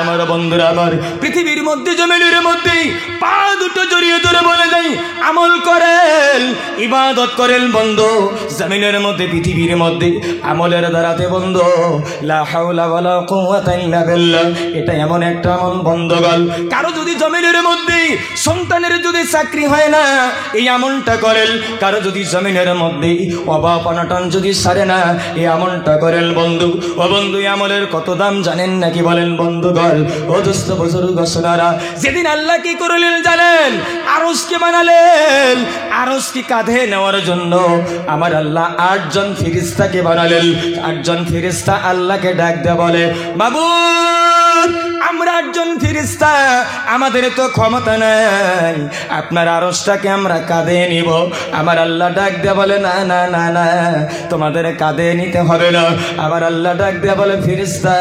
আমার বন্ধুরা আমার, পৃথিবীর মধ্যে জমিনের মধ্যে পা দুটো জড়িয়ে ধরে বলে যাই আমল করেন, ইবাদত করেন বন্ধু। জমিনের মধ্যে পৃথিবীর মধ্যে আমলের দ্বারাতে বন্ধু লা হাওলা ওয়ালা কুওয়াতা ইল্লা বিল্লাহ, এটা এমন একটা আমল বন্ধগণ। কারো যদি জমিনের মধ্যে সন্তানের যদি চাকরি হয় না, এই আমলটা করেন। কারো যদি জমিনের মধ্যে অভাব অনটন যদি সারে না, এই আমলটা করেন বন্ধু। ও বন্ধু, এই আমলের কত দাম জানেন নাকি বলেন বন্ধুগণ? ও দোস্ত বুজুর্গ সোনারা, যেদিন আল্লাহ কি করলেন জানেন? আরশকে বানালেন। আরশকে কাঁধে নেওয়ার জন্য আমার আল্লাহ 8 জন ফেরেশতাকে বানালেন। 8 জন ফেরেশতা আল্লাহকে ডাক দেয়া বলে, মাবুদ আমরা 8 জন ফেরেশতা, আমাদের তো ক্ষমতা নাই, আপনার আরশটাকে আমরা কাঁধে নিব। আমার আল্লাহ ডাক দেয়া বলে, না না না না, তোমাদের কাঁধে নিতে হবে না। আমার আল্লাহ ডাক দেয়া বলে, ফেরেশতা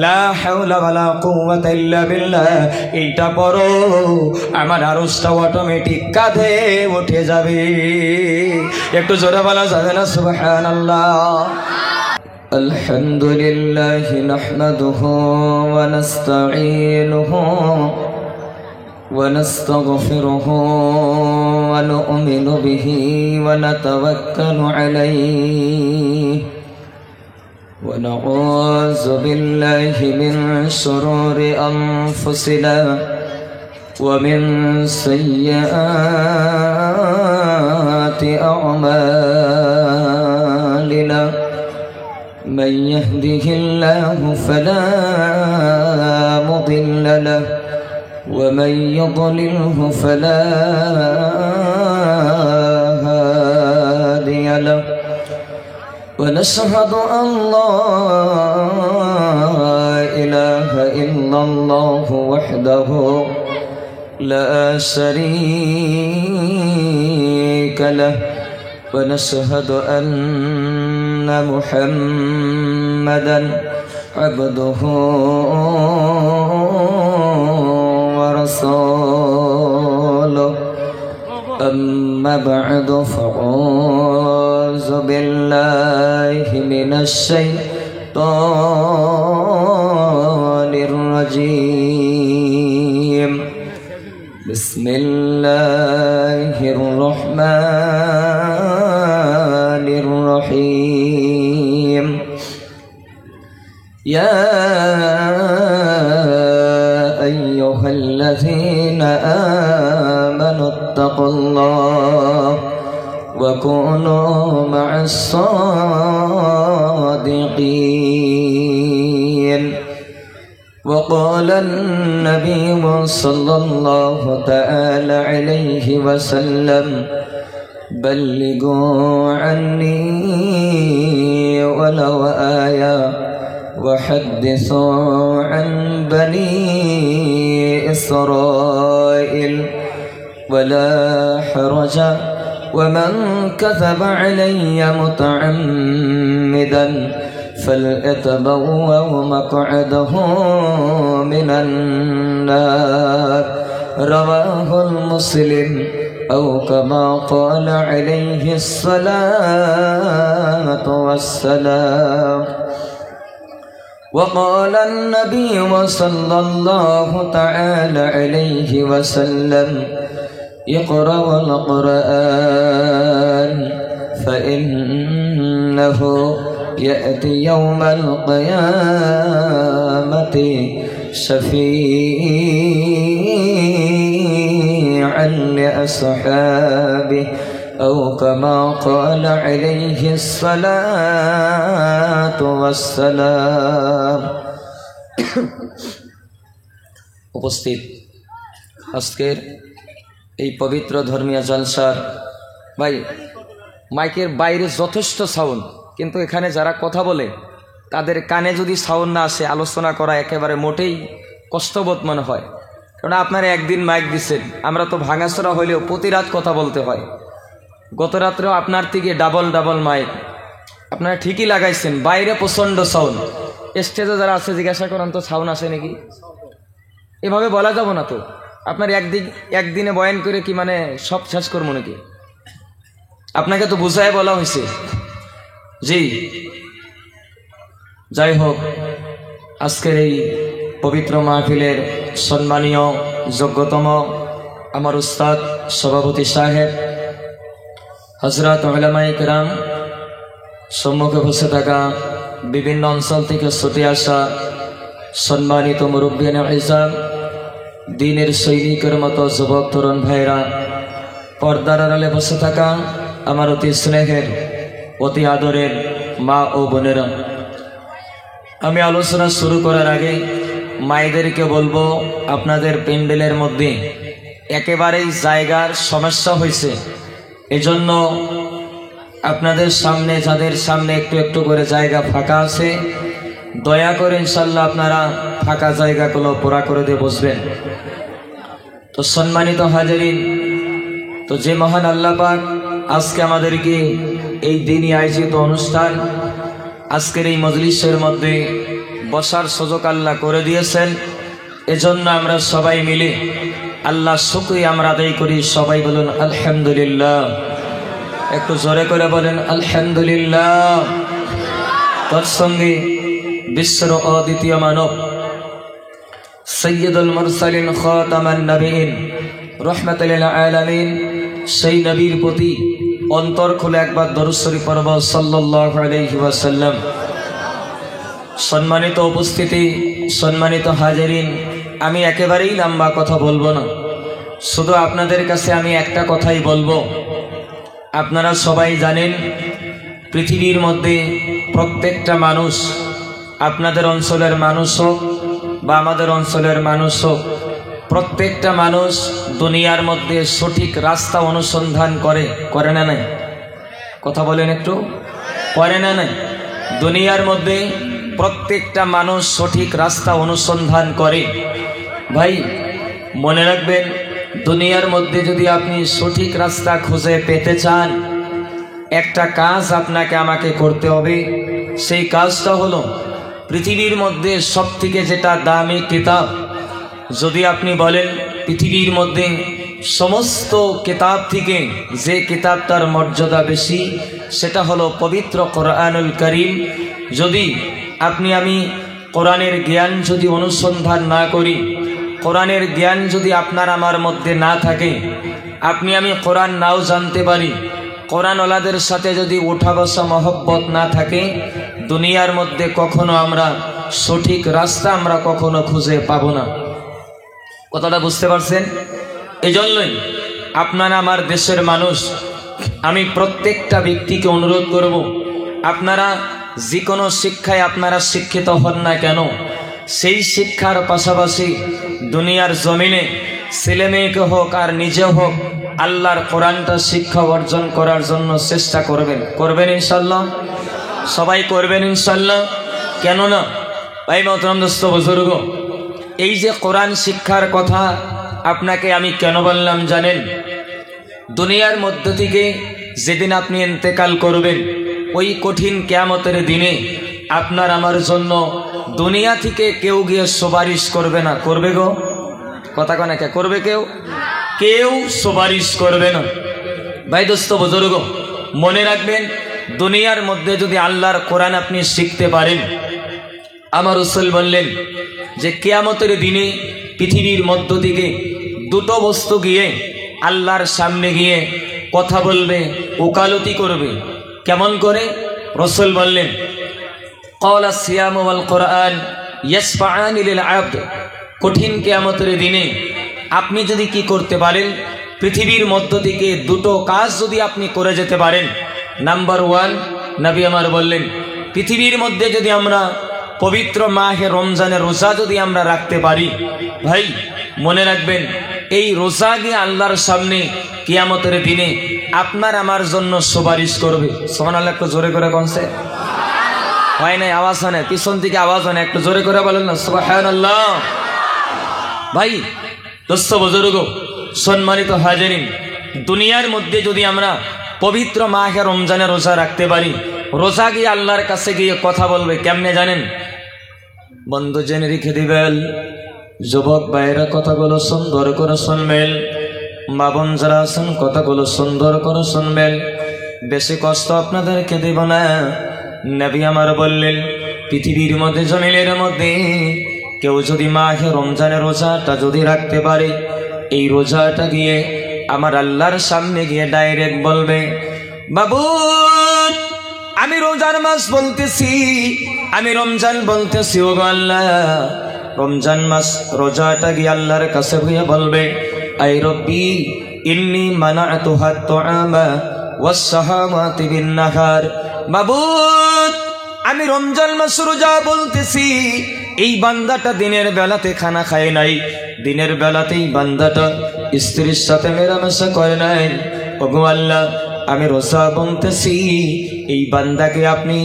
লা হাওলা ওয়ালা কুওয়াতা ইল্লা বিল্লাহ, এইটা পড়ো, আমার আরশটা অটোমেটিক কাঁধে উঠে যাবে। একটু জোরে বলা যাবে না সুবহানাল্লাহ? আলহামদুলিল্লাহ নাহমাদুহু ওয়া নাস্তাঈনুহু ওয়া নাস্তাগফিরুহু ওয়া নু'মিনু বিহি ওয়া নাতাওয়াক্কালু আলাইহি ওয়া নাউযু বিল্লাহি মিন শুরুরি আনফুসিনা ওয়া মিন সাইয়্যাতি আ'মালিনা। من يهده الله فلا مضل له ومن يضلله فلا هادي له ونشهد أن لا إله إلا الله وحده لا شريك له ونشهد أن محمدا عبده ورسوله أما بعد فأعوذ بالله من الشيطان الرجيم بسم الله الرحمن الرحيم يا أيها الذين آمنوا اتقوا الله وكونوا مع الصادقين. وقال النبي صلى الله تعالى عليه وسلم بلغوا عني ولو آية وحدثوا عن بني إسرائيل ولا حرج ومن كذب علي متعمدا فليتبوأ مقعده من النار رواه المسلم أو كما قال عليه الصلاة والسلام. وقال النبي صلى الله تعالى عليه وسلم اقرأوا القرآن فإنه يأتي يوم القيامة شفيعا لأصحابه أو كما قال عليه الصلاة والسلام. উপস্থিত আজকের এই পবিত্র ধর্মীয় জলসার ভাই, মাইকের বাইরে যথেষ্ট সাউন্ড, কিন্তু এখানে যারা কথা বলে তাদের কানে যদি সাউন্ড না আসে আলোচনা করা একেবারে মোটেই কষ্টবোধ মনে হয়। কারণ আপনারা একদিন মাইক দিচ্ছেন, আমরা তো ভাঙাচোরা হইলেও প্রতি রাত কথা বলতে হয়। গত রাত্রেও আপনার থেকে ডাবল মাইক আপনারা ঠিকই লাগাইছেন, বাইরে প্রচণ্ড সাউন্ড। স্টেজে যারা আছে জিজ্ঞাসা করেন তো সাউন্ড আসে নাকি? এভাবে বলা যাব না তো। আপনার একদিনে বয়ান করে কি মানে সব শেষ করবো নাকি? আপনাকে তো বুঝায় বলা হয়েছে। জি, যাই হোক, আজকের এই পবিত্র মাহফিলের সম্মানীয় যোগ্যতম আমার উস্তাদ সভাপতি সাহেব হযরত উলামায়ে কেরাম, সম্মুখে বসে থাকা বিভিন্ন অঞ্চল থেকে ছুটে আসা সম্মানিত মুরব্বিয়ানে ইসলাম, দ্বীনের সৈনিকের মতো যুবক তরুণ ভাইরা, পর্দার আড়ালে বসে থাকা আমার অতি স্নেহের অতি আদরের মা ও বোনেরা, আমি আলোচনা শুরু করার আগে মায়েদেরকে বলবো, আপনাদের প্যান্ডেলের মধ্যে একেবারেই জায়গার সমস্যা হয়েছে। এজন্য আপনাদের সামনে, যাদের সামনে একটু একটু করে জায়গা ফাঁকা আছে, দয়া করে ইনশাল্লাহ আপনারা ফাঁকা জায়গাগুলো পুরা করে দিয়ে বসবেন। তো সম্মানিত হাজিরিন, তো যে মহান আল্লাহ পাক আজকে আমাদেরকে এই দিনই আয়োজিত অনুষ্ঠান, আজকের এই মজলিসের মধ্যে বসার সুযোগ আল্লাহ করে দিয়েছেন, এজন্য আমরা সবাই মিলে আল্লাহ শুকরিয়া আমরা আদায় করি। সবাই বলুন আলহামদুলিল্লাহ, একটু জোরে করে বলেন আলহামদুলিল্লাহ। তৎসঙ্গে বিশ্বের অদ্বিতীয় মানব সৈয়দুল মুরসালিন খাতামান নবীন রাহমাতুল লিল আলামিন, সেই নবীর প্রতি অন্তর খুলে একবার দরুদ শরীফ পড়ব সাল্লাল্লাহু আলাইহি ওয়াসাল্লাম। সম্মানিত উপস্থিতি, সম্মানিত হাজিরিন, আমি একেবারেই লম্বা কথা বলবো না, শুধু আপনাদের কাছে আমি একটা কথাই বলবো। আপনারা সবাই জানেন পৃথিবীর মধ্যে প্রত্যেকটা মানুষ, আপনাদের অঞ্চলের মানুষ হোক বা আমাদের অঞ্চলের মানুষ হোক, প্রত্যেকটা মানুষ দুনিয়ার মধ্যে সঠিক রাস্তা অনুসন্ধান করে না নাই? কথা বলেন একটু, করে না নাই? দুনিয়ার মধ্যে প্রত্যেকটা মানুষ সঠিক রাস্তা অনুসন্ধান করে। ভাই মনে রাখবেন, দুনিয়ার মধ্যে যদি আপনি সঠিক রাস্তা খুঁজে পেতে চান, একটা কাজ আপনাকে আমাকে করতে হবে। সেই কাজটা হলো পৃথিবীর মধ্যে সবথেকে যেটা দামি কিতাব, যদি আপনি বলেন পৃথিবীর মধ্যে সমস্ত কিতাব থেকে যে কিতাবটার মর্যাদা বেশি, সেটা হলো পবিত্র কোরআনুল কারীম। যদি আমি কোরআনের জ্ঞান যদি অনুসন্ধান না করি, কোরআনের জ্ঞান যদি আপনার আমার মধ্যে না থাকে, আমি কোরআন নাও জানতে পারি, কোরআনওয়ালাদের সাথে যদি উঠা বসা মহব্বত না থাকে, দুনিয়ার মধ্যে কখনো আমরা সঠিক রাস্তা আমরা কখনো খুঁজে পাবো না। কথাটা বুঝতে পারছেন? এজন্যই আপনারা আমার দেশের মানুষ, আমি প্রত্যেকটা ব্যক্তিকে অনুরোধ করব, আপনারা যে কোনো শিক্ষায় আপনারা শিক্ষিত হন না কেন, সেই শিক্ষার পাশাপাশি দুনিয়ার জমিনে ছেলে মেয়েকে হোক আর নিজে হোক আল্লাহর কোরআনটা শিক্ষা অর্জন করার জন্য চেষ্টা করবেন ইনশাল্লাহ, সবাই করবেন ইনশাল্লাহ। কেননা ভাই মোহতরম দোস্ত বুজুর্গ, এই যে কোরআন শিক্ষার কথা আপনাকে আমি কেন বললাম জানেন? দুনিয়ার মধ্য থেকে যেদিন আপনি ইন্তেকাল করবেন, ওই কঠিন কিয়ামতের দিনে আপনার আমার জন্য দুনিয়া থেকে কেউ গিয়ে সুপারিশ করবে না। করবে গো? কথা কয় না, কে করবে? কেউ সুপারিশ করবে না। ভাই দোস্ত বুজুর্গ, মনে রাখবেন, দুনিয়ার মধ্যে যদি আল্লাহর কোরআন আপনি শিখতে পারেন, আমার রাসূল বললেন যে কিয়ামতের দিনে পৃথিবীর মধ্য থেকে দুটো বস্তু গিয়ে আল্লাহর সামনে গিয়ে কথা বলবে, ওকালতি করবে। কেমন করে? রাসূল বললেন, ক্বালা সিয়াম ওয়াল কোরআন ইয়াশফাআনি লিল আবদ। কঠিন কিয়ামতের দিনে আপনি যদি কি করতে পারেন, পৃথিবীর মধ্য থেকে দুটো কাজ যদি আপনি করে যেতে পারেন। নাম্বার 1, নবী আমার বললেন, পৃথিবীর মধ্যে যদি আমরা পবিত্র মাহে রমজানের রোজা যদি আমরা রাখতে পারি, ভাই মনে রাখবেন, এই রোজা গিয়ে আল্লাহর সামনে কিয়ামতের দিনে আপনার আমার জন্য সুপারিশ করবে। সুবহানাল্লাহ, একটু জোরে করে বলছে হয় নাই? আওয়াজ হয় না, পিছন থেকে আওয়াজ হয় না, একটু জোরে করে বলেন না সুবহানাল্লাহ। ভাই দোস্ত বুজুর্গ, সম্মানিত হাজিরিন, দুনিয়ার মধ্যে যদি আমরা পবিত্র মাহে রমজানের রোজা রাখতে পারি, রোজা গিয়ে আল্লাহর কাছে গিয়ে কথা বলবে কেমনে জানেন? বন্ধু জেনে রেখে দিবেন, যুবক ভাইয়েরা কথাগুলো সুন্দর করে শুনবেন, মা বোন যারা আছেন কথাগুলো সুন্দর করে শুনবেন, বেশি কষ্ট আপনাদেরকে দেব না। নবী আমার বললেন, পৃথিবীর মধ্যে জমিনের মধ্যে কেউ যদি মাহে রমজানের রোজাটা যদি রাখতে পারে, এই রোজাটা গিয়ে আমার আল্লাহর সামনে গিয়ে ডাইরেক্ট বলবে, বাবু আমি রোজার মাস বলতেছি, আমি রমজান বলতেছি, ও গো আল্লাহ রমজান মাস রোজাটা গিয়ে আল্লাহর কাছে গিয়ে বলবে, আই রব্বি ইন্নী মানাতুহা তুআমা ওয়াস সাহাওয়াতি বিন নাহার। বাবু আমি রমজান মাস রোজা বলতেছি, এই বান্দাটা দিনের বেলাতে খানা খায় নাই, দিনের বেলাতেই বান্দাটা স্ত্রীর সাথে মেলামেশা করে নাই। ওগো আল্লাহ আমি রোজা বলতেছি, এই বান্দাকে আপনি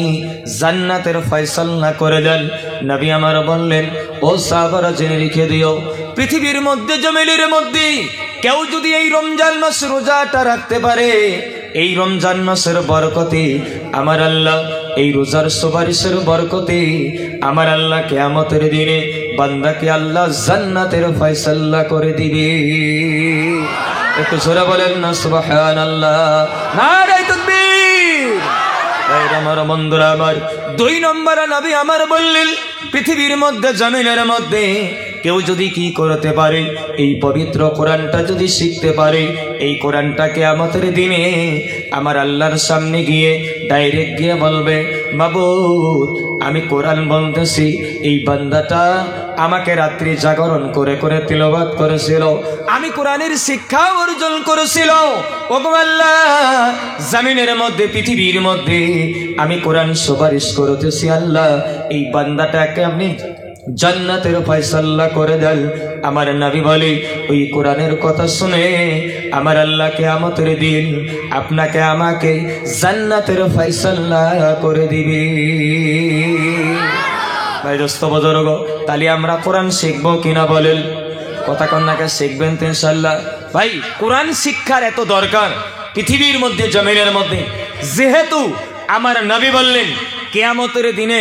জান্নাতের ফয়সালা করে দেন। নবী আমার বললেন, ও সাহাবারা জেনে রেখে দিও, পৃথিবীর মধ্যে জমিনের মধ্যে কেউ যদি এই রমজান মাস রোজাটা রাখতে পারে, এই রমজান মাসের বরকতে আমার আল্লাহ, এই রোজার সুপারিশের বরকতে আমার আল্লাহ কিয়ামতের দিনে বান্দাকে আল্লাহ জান্নাতের ফয়সালা করে দিবে। একটু জোরে বলেন না সুবহানাল্লাহ, নারে তাকবীর। আমার বন্ধুরা আমার, 2 নম্বরে নবী আমার বললেন, পৃথিবীর মধ্যে জমিনের মধ্যে কেউ যদি কি করতে পারে, এই পবিত্র কোরআনটা যদি শিখতে পারে, এই কোরআনটা কিয়ামতের দিনে আমার আল্লাহর সামনে গিয়ে ডাইরেক্ট গিয়ে বলবে, মাবুদ আমি কোরআন বলতেছি, এই বান্দাটা আমাকে রাত্রি জাগরণ করে করে তিলাওয়াত করেছিল, আমি কোরআনের শিক্ষা অর্জন করেছিল। ওগো আল্লাহ জমিনের মধ্যে পৃথিবীর মধ্যে আমি কোরআন সুপারিশ করতেছি, আল্লাহ এই বান্দাটাকে আপনি জান্নাতের ফয়সালা করে দেন। আমার নবী বলে, ওই কোরআনের কথা শুনে আমার আল্লাহ কিয়ামতের দিন আপনাকে আমাকে জান্নাতের ফয়সালা করে দিবে। ভাই দোস্ত বুজুর্গ, তাহলে আমরা কোরআন শিখবো কিনা বলেন? কথা কন্যাকে শিখবেন তো ইনশাআল্লাহ। ভাই কোরআন শিক্ষার এত দরকার পৃথিবীর মধ্যে জমিনের মধ্যে, যেহেতু আমার নবী বললেন কিয়ামতের দিনে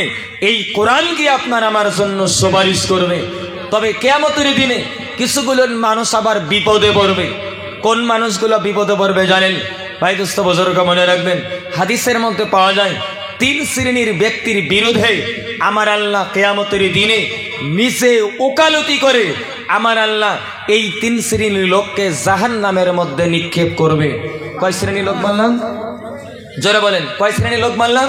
এই কোরআন কি আপনার আমার জন্য সুপারিশ করবে। তবে কিয়ামতের দিনে কিছুগুলো মানুষ আবার বিপদে পড়বে। কোন মানুষগুলো বিপদে পড়বে জানেন? ভাই দোস্ত বুজুর্গ মনে রাখবেন, হাদিসের মধ্যে পাওয়া যায় 3 শ্রেণীর ব্যক্তির বিরুদ্ধে আমার আল্লাহ কিয়ামতের দিনে নিচে ওকালতি করে আমার আল্লাহ এই 3 শ্রেণীর লোককে জাহান্নামের মধ্যে নিক্ষেপ করবে। কয় শ্রেণীর লোক বললাম? জোরে বলেন, কয় শ্রেণীর লোক বললাম?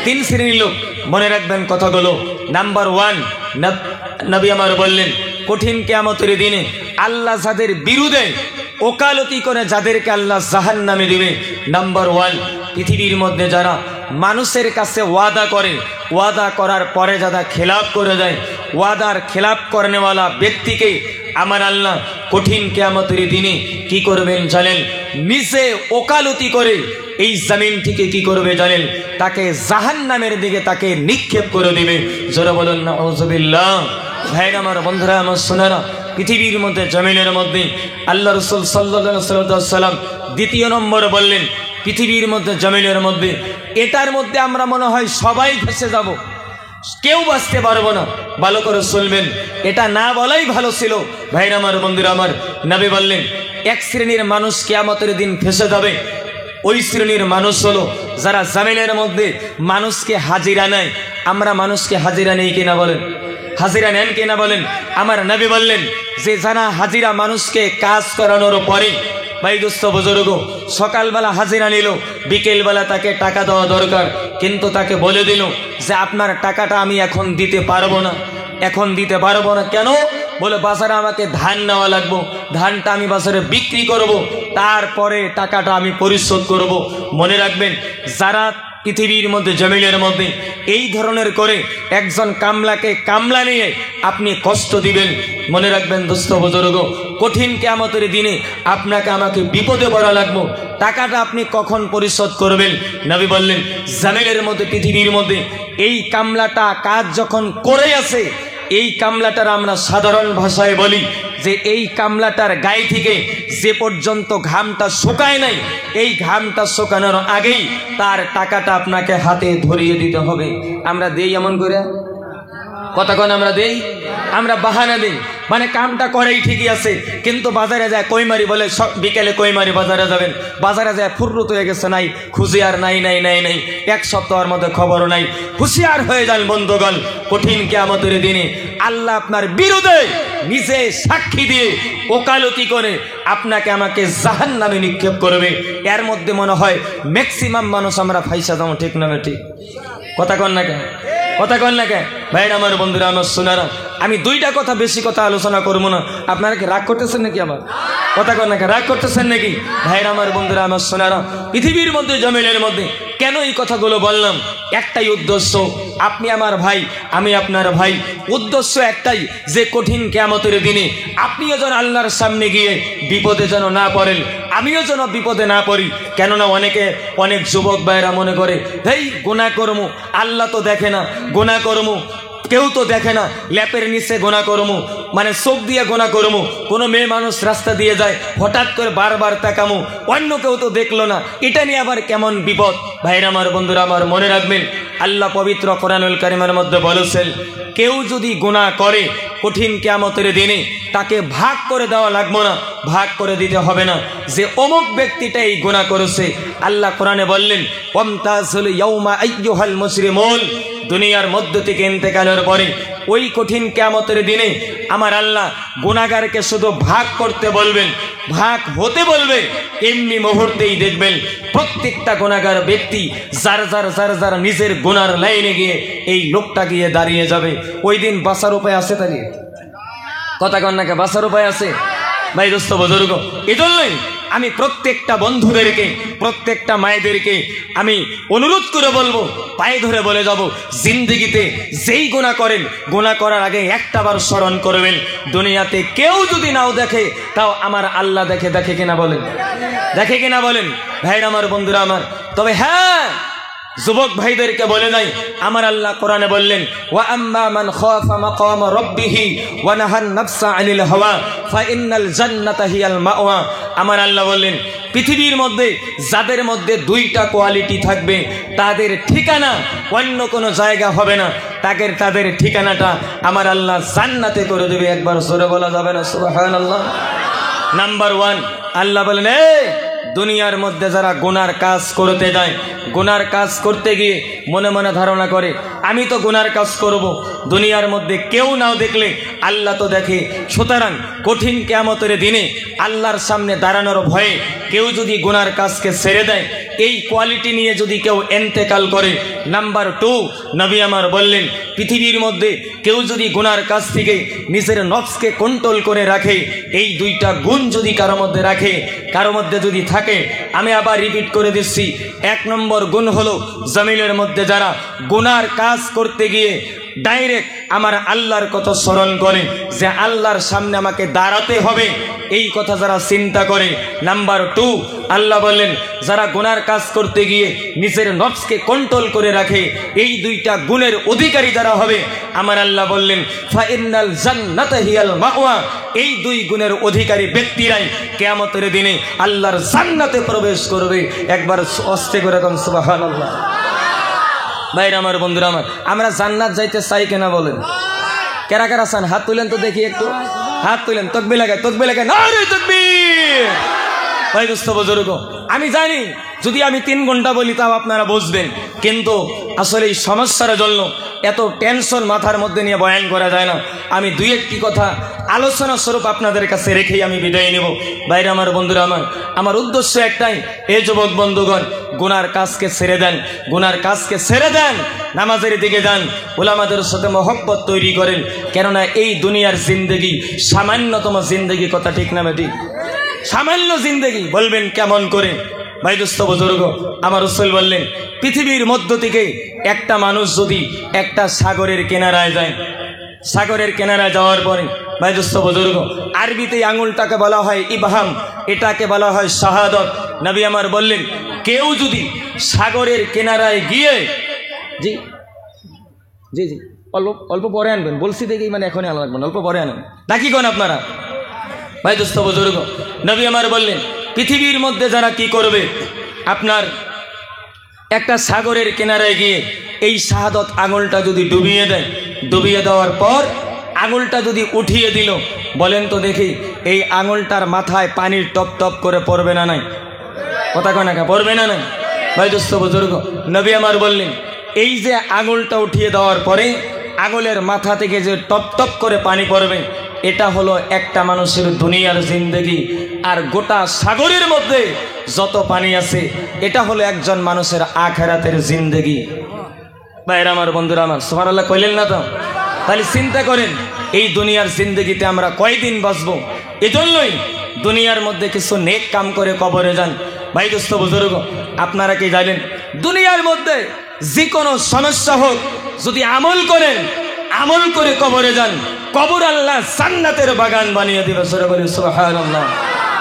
3 শ্রেণীর লোক। মনে রাখবেন কথাগুলো। নাম্বার 1, নবী আমার বললেন কঠিন কিয়ামতের দিনে আল্লাহ যাদের বিরুদ্ধে ওকালতি করে যাদেরকে আল্লাহ জাহান্নামে দিবে। নাম্বার 1, পৃথিবীর মধ্যে যারা মানুষের কাছে ওয়াদা করে, ওয়াদা করার পরে যারা খেলাপ করে যায়, ওয়াদার খেলাপ করেনেওয়ালা ব্যক্তিকে আমার আল্লাহ কঠিন কিয়ামতের দিনে কি করবেন জানেন? নিচে ওকালতি করে এই জমিন থেকে কি করবে জানেন? তাকে জাহান্নামের দিকে তাকে নিক্ষেপ করে দিবে। জোরে বলুন নাউযুবিল্লাহ। ভাইরা আমার, বন্ধুরা আমার, শোনেরা, পৃথিবীর মধ্যে জমিনের মধ্যে আল্লাহ রাসূল সাল্লাল্লাহু আলাইহি ওয়াসাল্লাম 2 নম্বর বললেন, পৃথিবীর মধ্যে জমিনের মধ্যে এটার মধ্যে আমরা মনে হয় সবাই ফেসে যাব, কেউ বাঁচতে পারবো না। ভালো করে শুনবেন, এটা না বলাই ভালো ছিল। ভাইরা আমার, বন্ধুরা আমার, নবী বললেন 1 শ্রেণীর মানুষ কিয়ামতের দিন ফেসে যাবে। ওই শ্রেণীর মানুষ হলো যারা জমিনের মধ্যে মানুষকে হাজিরা নেয়। আমরা মানুষকে হাজিরা নেই কিনা বলেন? হাজিরা নেন কিনা বলেন? আমার নবী বললেন যে যারা হাজিরা মানুষকে কাজ করানোর পরে, ভাই দোস্ত বুজুর্গ, সকালবেলা হাজিরা নিল, বিকেলবেলা তাকে টাকা দেওয়া দরকার, কিন্তু তাকে বলে দিল যে আপনার টাকাটা আমি এখন দিতে পারবো না। এখন দিতে পারবো না কেন? বলে বাজারে আমাকে ধান নেওয়া লাগবো, ধানটা আমি বাজারে বিক্রি করব, তারপরে টাকাটা আমি পরিশোধ করব। মনে রাখবেন, যারা পৃথিবীর মধ্যে জমিনের মধ্যে এই ধরনের করে একজন কামলাকে কামলা নিয়ে আপনি কষ্ট দিবেন, মনে রাখবেন দোস্ত বুজুর্গ, কঠিন কিয়ামতের দিনে আপনাকে আমাকে বিপদে পড়া লাগবো। টাকাটা আপনি কখন পরিশোধ করবেন? নবী বললেন জমিনের মধ্যে পৃথিবীর মধ্যে এই কামলাটা কাজ যখন করে আছে, এই কামলাটার আমরা সাধারণ ভাষায় বলি যে এই কামলাটার গায়ে থেকে যে পর্যন্ত ঘামটা শুকায় নাই, এই ঘামটা শুকানোর আগেই তার টাকাটা আপনাকে হাতে ধরিয়ে দিতে হবে। আমরা দেই এমন করে? কতক্ষণ আমরা দেই, আমরা বাহানা দিই, মানে কামটা করেই ঠিকই আছে, কিন্তু বাজারে যায় কইমারি বলে বিকেলে কইমারি বাজারে যাবেন, বাজারে যায় ফুররুত হয়ে গেছে, নাই খুঁজে আর নাই নাই নাই নাই, এক সপ্তাহের মধ্যে খবরও নাই। হুঁশিয়ার হয়ে যান বন্ধুগণ, কঠিন কিয়ামতের দিনে আল্লাহ আপনার বিরুদ্ধে নিজে সাক্ষী দিয়ে ওকালতি করে আপনাকে আমাকে জাহান্নামে নিক্ষেপ করবে। এর মধ্যে মনে হয় ম্যাক্সিমাম মানুষ আমরা ফাইসা যাবো, ঠিক না ঠিক? কথা কন না কেন, কথা কন না কেন ভাইরা আমার, বন্ধুরা আমার সোনারা, আমি দুইটা কথা বেশি কথা আলোচনা করবো না। আপনারা কি রাগ করতেছেন নাকি? আমার কথা কন না কেন, রাগ করতেছেন নাকি? ভাইরা আমার, বন্ধুরা আমার সোনারা, পৃথিবীর মধ্যে জমিনের মধ্যে কেন এই কথাগুলো বললাম? একটাই উদ্দেশ্য, আপনি আমার ভাই, আমি আপনার ভাই। উদ্দেশ্য একটাই, যে কঠিন কিয়ামতের দিনে আপনিও যেন আল্লাহর সামনে গিয়ে বিপদে যেন না পড়েন, আমিও যেন বিপদে না পড়ি। কেননা অনেক যুবক ভাইরা মনে করে, হেই গুনাহ করমু, আল্লাহ তো দেখে না, গুনাহ করমু, কেউ তো দেখে না, ল্যাপের নিচে গোনা করমু, মানে চোখ দিয়ে গোনা করমু। কোনো মেয়ে মানুষ রাস্তা দিয়ে যায়, হঠাৎ করে বারবার তাকামু, অন্য কেউ তো দেখলো না, এটা নিয়ে আবার কেমন বিপদ। ভাইরা আমার, বন্ধুরা আমার, মনে রাখবেন আল্লাহ পবিত্র কোরআনুল কারীমের মধ্যে বলেছেন, কেউ যদি গুনাহ করে কঠিন কিয়ামতের দিনে তাকে ভাগ করে দেওয়া লাগবে না, ভাগ করে দিতে হবে না, যে অমুক ব্যক্তিটা এই গুনাহ করেছে। আল্লাহ কোরআনে বললেন, ওয়ামতাজুল ইয়াউমা আইয়ুহাল মুসলিমুন, দুনিয়ার মধ্য থেকে ইন্তেকালের পরে ওই কঠিন কিয়ামতের দিনে আমার আল্লাহ গুনাহগারকে শুধু ভাগ করতে বলবেন, ভাগ হতে বলবে। এমনি মুহূর্তেই দেখবেন প্রত্যেকটা গুনাহগার ব্যক্তি যার যার নিজের গুনার লাইনে গিয়ে এই লোকটা গিয়ে দাঁড়িয়ে যাবে। ওই দিন বাঁচার উপায় আছে? তাহলে কথা কন্যাকে বাঁচার উপায় আছে? ভাই দোস্ত বুজুর্গ, এজন্যই আমি প্রত্যেকটা বন্ধুদেরকে, প্রত্যেকটা মায়েদেরকে আমি অনুরোধ করে বলবো, পায়ে ধরে বলে যাব, জিন্দেগিতে যেই গুনাহ করেন, গুনাহ করার আগে একটাবার স্মরণ করবেন, দুনিয়াতে কেউ যদি নাও দেখে তাও আমার আল্লাহ দেখে। দেখে কিনা বলেন? দেখে কিনা বলেন? ভাইরা আমার, বন্ধুরা আমার, তবে হ্যাঁ, যুবক ভাইদেরকে বলে নাই, আমার আল্লাহ কোরআনে বললেন, ওয়া আম্মা মান খাফা মাকাম রাব্বিহি ওয়া নাহান নাফসা আনিল হাওয়া ফাইন্নাল জান্নাতা হিয়াল মাওয়া। আমার আল্লাহ বললেন, পৃথিবীর মধ্যে যাদের মধ্যে দুইটা কোয়ালিটি থাকবে, তাদের ঠিকানা অন্য কোনো জায়গা হবে না, তাদের ঠিকানাটা আমার আল্লাহ জান্নাতে করে দেবে। একবার জোরে বলা যাবে না সুবহানাল্লাহ? নাম্বার 1, আল্লাহ বলেন, দুনিয়ার মধ্যে যারা গুনার কাজ করতে যায়, গুনার কাজ করতে গিয়ে মনে মনে ধারণা করে আমি তো গুনার কাজ করব, দুনিয়ার মধ্যে কেউ নাও দেখলে আল্লাহ তো দেখে। সুতরাং কঠিন কিয়ামতের দিনে আল্লাহর সামনে দাঁড়ানোর ভয়ে কেউ যদি গুনার কাজকে ছেড়ে দেয়, এই কোয়ালিটি নিয়ে যদি কেউ ইন্তেকাল করে, নাম্বার 2, নবী আমার বললেন, পৃথিবীর মধ্যে কেউ যদি গুনার কাজ থেকে নিজের নফসকে কন্ট্রোল করে রাখে, এই দুইটা গুণ যদি কারো মধ্যে রাখে, কারো মধ্যে যদি থাকে, আমি আবার রিপিট করে দিচ্ছি, 1 নম্বর গুণ হলো জমিনের মধ্যে যারা গুনার কাজ করতে গিয়ে ডাইরেক্ট আমার আল্লাহর কথা স্মরণ করে, যে আল্লাহর সামনে আমাকে দাঁড়াতে হবে, এই কথা যারা চিন্তা করে। নাম্বার 2, আল্লাহ বললেন, যারা গুনার কাজ করতে গিয়ে নিজের নফসকে কন্ট্রোল করে রাখে, এই দুইটা গুণের অধিকারী যারা হবে, আমার আল্লাহ বললেন, ফাইন্নাল জান্নাতা হিয়াল মাওয়া, এই 2 গুণের অধিকারী ব্যক্তিরাই কিয়ামতের দিনে আল্লাহর জান্নাতে প্রবেশ করবে। একবার অস্তে করে কোন সুবহানাল্লাহ। ভাইরা আমার, বন্ধুরা আমার, আমরা জান্নাত যাইতে চাই কিনা বলেন? কারা কারা চান? হাত তুলেন তো দেখি, একটু হাত তুলেন। তাকবীর লাগায়, তাকবীর লাগায়, নারে তাকবীর। ভাই দোস্ত বুজুর্গ, আমি জানি যদি আমি 3 ঘন্টা বলি তাও আপনারা বুঝবেন, কিন্তু আসলে এই সমস্যার জন্য এত টেনশন মাথার মধ্যে নিয়ে বয়ান করা যায় না। আমি 2-1টি কথা আলোচনা স্বরূপ আপনাদের কাছে রেখেই আমি বিদায় নেব। ভাইরা আমার, বন্ধুরা আমার, আমার উদ্দেশ্য একটাই, এই যুবক বন্ধুগণ, গুনার কাজকে ছেড়ে দেন, গুনার কাজকে ছেড়ে দেন, নামাজের দিকে যান, উলামাদের সাথে মহব্বত তৈরি করেন। কেননা এই দুনিয়ার জিন্দেগি সামান্যতম জিন্দেগি, কথা ঠিক না বেটি? সামান্য জিন্দেগি। বলবেন কেমন করে? ভাই দোস্ত বুজুর্গ, আমার রাসূল বললেন, পৃথিবীর মধ্য থেকে একটা মানুষ যদি একটা সাগরের কিনারায় যায়, সাগরের কিনারায় যাওয়ার পরে ভাই দোস্ত বুজুর্গ, আরবিতে আঙুলটাকে বলা হয় ইবহাম, এটাকে বলা হয় শাহাদত। নবী আমার বললেন, কেউ যদি সাগরের কিনারায় গিয়ে, জি জি জি অল্প পরে আনবেন, বলছি দেখেই, মানে এখনই আনা লাগবেন, অল্প পরে আনেন নাকি কোন আপনারা? ভাই দোস্ত বুজুর্গ, নবী আমার বললেন, পৃথিবীর মধ্যে যারা কি করবে, আপনার একটা সাগরের কিনারায় গিয়ে এই শাহাদত আঙুলটা যদি ডুবিয়ে দেয়, ডুবিয়ে দেওয়ার পর আঙুলটা যদি উঠিয়ে দিল, বলেন তো দেখি এই আঙুলটার মাথায় পানির টপ টপ করে পড়বে না নাই? কথা কয় না, পড়বে না নাই? ভাই দোস্ত বুজুর্গ, নবী আমার বললেন এই যে আঙুলটা উঠিয়ে দেওয়ার পরে আঙুলের মাথা থেকে যে টপ টপ করে পানি পড়বে, এটা হলো একটা মানুষের দুনিয়ার জিন্দেগি। আর গোটা সাগরের মধ্যে যত পানি আছে এটা হলো একজন মানুষের আখিরাতের জিন্দেগি। ভাইরা আমার, বন্ধুরা আমার, সুবহানাল্লাহ কইলেন না তো? তাহলে চিন্তা করেন এই দুনিয়ার জিন্দেগিতে আমরা কয়দিন বাঁচবো? এজন্যই দুনিয়ার মধ্যে কিছু নেক কাম করে কবরে যান। ভাই দোস্ত বুজুর্গ, আপনারা কি জানেন দুনিয়ার মধ্যে যে কোনো সমস্যা হোক যদি আমল করেন, আমল করে কবরে যান, কবর আল্লাহ জান্নাতের বাগান বানিয়ে দিবে। সুবহানাল্লাহ।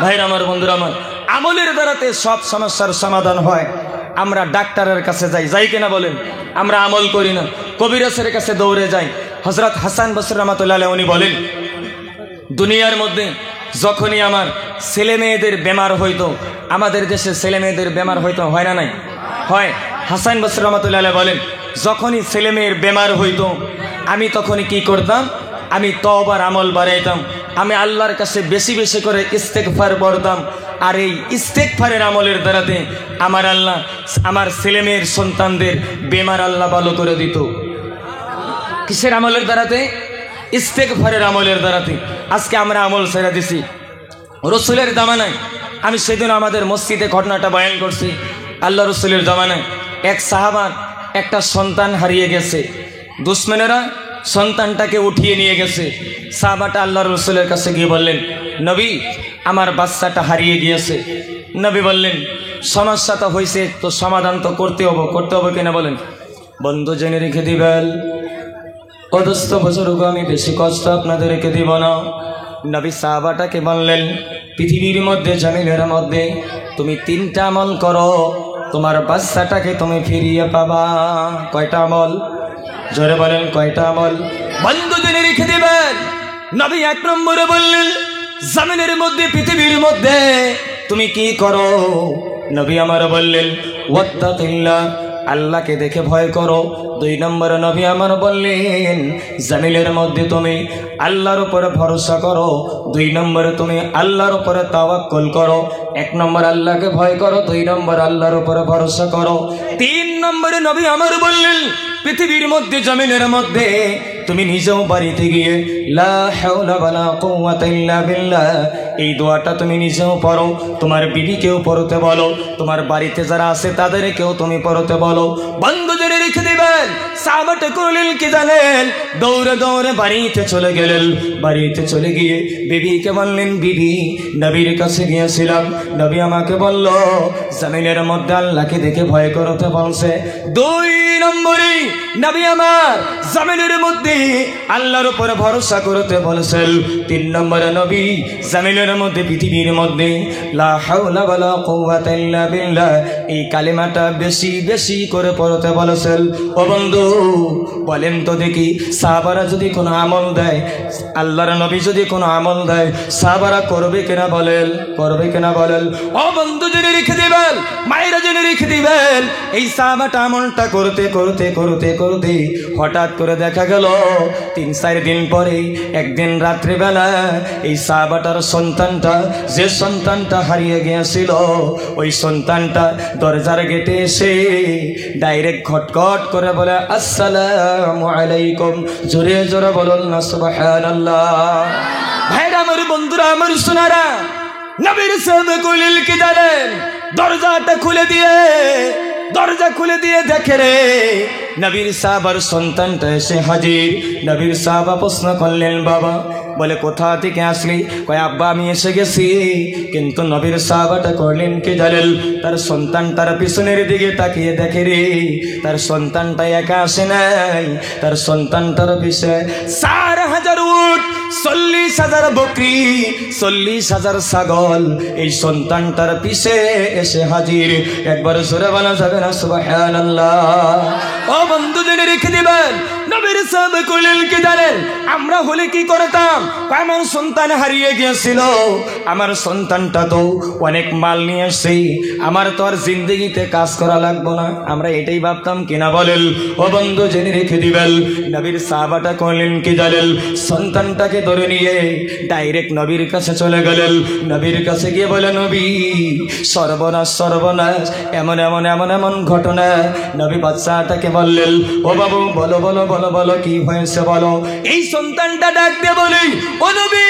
ভাইরা আমার, বন্ধুরা আমার, আমলের দ্বারাতে সব সমস্যার সমাধান হয়। আমরা ডাক্তারের কাছে যাই কিনা বলেন? আমরা আমল করি না, কবিরাজের কাছে দৌড়ে যাই। হযরত হাসান বসরি রাহমাতুল্লাহ আলাইহি উনি বলেন দুনিয়ার মধ্যে যখনই আমার ছেলে মেয়েদের বেমার হইতো, আমাদের দেশে ছেলে মেয়েদের বেমার হইতো, হয় না নাই? হয়। হাসান বসরি রাহমাতুল্লাহ আলাইহি বলেন যখনই ছেলে মেয়ের বেমার হইতো আমি তখনই কি করতাম? আমি তওবার আমল বাড়াইতাম, আমি আল্লাহর কাছে বেশি বেশি করে ইস্তেগফার পড়তাম। আর এই ইস্তেগফারের আমলের দ্বারাতে আমার আল্লাহ আমার ছেলে মেয়ের সন্তানদের বেমার আল্লাহ ভালো করে দিত। কিসের আমলের দ্বারাতে? ইস্তেগফারের আমলের দ্বারাতে। আজকে আমরা আমল ছেড়ে দিছি রসুলের জামানায়। আমি সেদিন আমাদের মসজিদে ঘটনাটা বয়ান করছি। আল্লাহ রসুলের জামানায় এক সাহাবার একটা সন্তান হারিয়ে গেছে, দুশমনেরা সন্তানটাকে উঠিয়ে নিয়ে গেছে। সাহাবাটা আল্লাহ রসুলের কাছে গিয়ে বললেন নবী আমার বাচ্চাটা হারিয়ে গিয়েছে। নবী বললেন সমস্যাটা হয়েছে তো সমাধান তো করতে হবে কিনা বলেন? বন্ধু জেনে রেখে দিবেন অদস্ত বুজুর্গ, আমি বেশি কষ্ট আপনাদের রেখে দিব না। নবী সাহাবাটাকে বললেন পৃথিবীর মধ্যে জমিনের মধ্যে তুমি 3টা আমল করো, তোমার বাচ্চাটাকে তুমি ফিরিয়ে পাবা। কয়টা আমল? জোরে বলেন কয়টা আমল? বন্ধু জেনে রেখে দিবেন নবী 1 নম্বরে বললেন জমিনের মধ্যে পৃথিবীর মধ্যে তুমি কি করো? নবী আমার বললেন ওয়াত্তাকিল্লাহ, আল্লাহকে দেখে ভয় করো। 2 নম্বরে নবী আমার বললেন জমিনের মধ্যে তুমি আল্লাহর উপরে ভরসা করো। 2 নম্বরে তুমি আল্লাহর উপরে তাওয়াক্কুল করো। 1 নম্বর আল্লাহকে ভয় করো, 2 নম্বর আল্লাহর উপরে ভরসা করো। 3 নম্বরে নবী আমার বললেন পৃথিবীর মধ্যে জমিনের মধ্যে তুমি নিজেও বাড়িতে গিয়ে লা হাওলা ওয়ালা কুওয়াতা ইল্লা বিল্লাহ এই দোয়াটা তুমি নিজেও পড়ো, তোমার বিবিকেও পড়তে বলো, তোমার বাড়িতে যারা আছে তাদেরকেও তুমি পড়তে বলো। বন্ধু জেনে রেখে দিবেন সাহাবাটা করলেন কি জানেন? দৌড়ে দৌড়ে বাড়িতে চলে গেলেন। বাড়িতে চলে গিয়ে বিবিকে বললেন বিবি নবীর কাছে গিয়েছিলাম, নবী আমাকে বলল জমিনের মধ্যে আল্লাহকে দেখে ভয় করতে বলছে। 2 নম্বরে নবী আমার জমিনের মধ্যে আল্লাহর উপরে ভরসা করতে বলেছেন। 3 নম্বরে নবী জমিনের মধ্যে পৃথিবীর মধ্যে লা হাওলা ওয়ালা কুওয়াতা ইল্লা বিল্লাহ এই কালিমাটা বেশি বেশি করে পড়তে বলেছেন। ও বন্ধু বলেন তো দেখি সাহাবারা যদি কোনো আমল দেয়, আল্লাহর নবী যদি কোনো আমল দেয় সাহাবারা করবে কিনা বলেন? করবে কিনা বলেন? ও বন্ধু জেনে রেখে দিবেন, মায়েরা জেনে রেখে দিবেন এই সাহাবাটা আমলটা করতে করতে করতে করতে হঠাৎ করে দেখা গেল 3-4 দিন পরে একদিন রাত্রিবেলা এই সাহাবাটার সন্তানটা, যে সন্তানটা হারিয়ে গিয়েছিল ওই সন্তানটা দরজার গেটে এসে ডাইরেক্ট খটখট করে বলে আসসালামু আলাইকুম। জোরে জোরে বলুন না সুবহানাল্লাহ। ভাইরা আমার, বন্ধুরা আমার, সোনারা, নবীর সাহাবা কইলেন কি জানেন? দরজা খুলে দিয়ে দেখে রে নবীর সাহাবার সন্তানটা এসে হাজির। নবীর সাহাবা প্রশ্ন করলেন বাবা, বলে কোথা থেকে আসলি? কয় আব্বা আমি এসে গেছি। কিন্তু নবীর সাহাবাটা করলেন কি জানেন? তার সন্তানটার পিছনের দিকে তাকিয়ে দেখে রে তার সন্তানটা একা আসে নাই, তার সন্তানটার পিছে 4000 উট, 40 40,000 বকরি, 40,000 ছাগল এই সন্তানটার পিছে এসে হাজির। একবার জোরে বলা যাবে না সুবহানাল্লাহ? ও বন্ধু, জেনে রেখে দিবেন, নবীর সাহাবা কইলেন কি জানেন? আমরা হলে কি করতাম? আমার সন্তান হারিয়ে গিয়েছিল, আমার সন্তানটা তো অনেক মাল নিয়ে আসছে, আমার তো আর জিন্দগিতে কাজ করা লাগবো না, আমরা এটাই ভাবতাম কিনা বলেন? ও বন্ধু, জেনে রেখে দিবেন, নবীর সাহাবাটা কইলেন কি জানেন? সন্তানটাকে ধরে নিয়ে ডাইরেক্ট নবীর কাছে চলে গেলেন। নবীর কাছে গিয়ে বলে, নবী, সর্বনাশ সর্বনাশ, এমন এমন এমন এমন ঘটনা। নবী বাচ্চাটাকে বললেন, ও বাবু, বলো বলো বলো বলো, কি হয়েছে বলো। এই সন্তানটা ডাক দিয়ে বলে, ও নবী,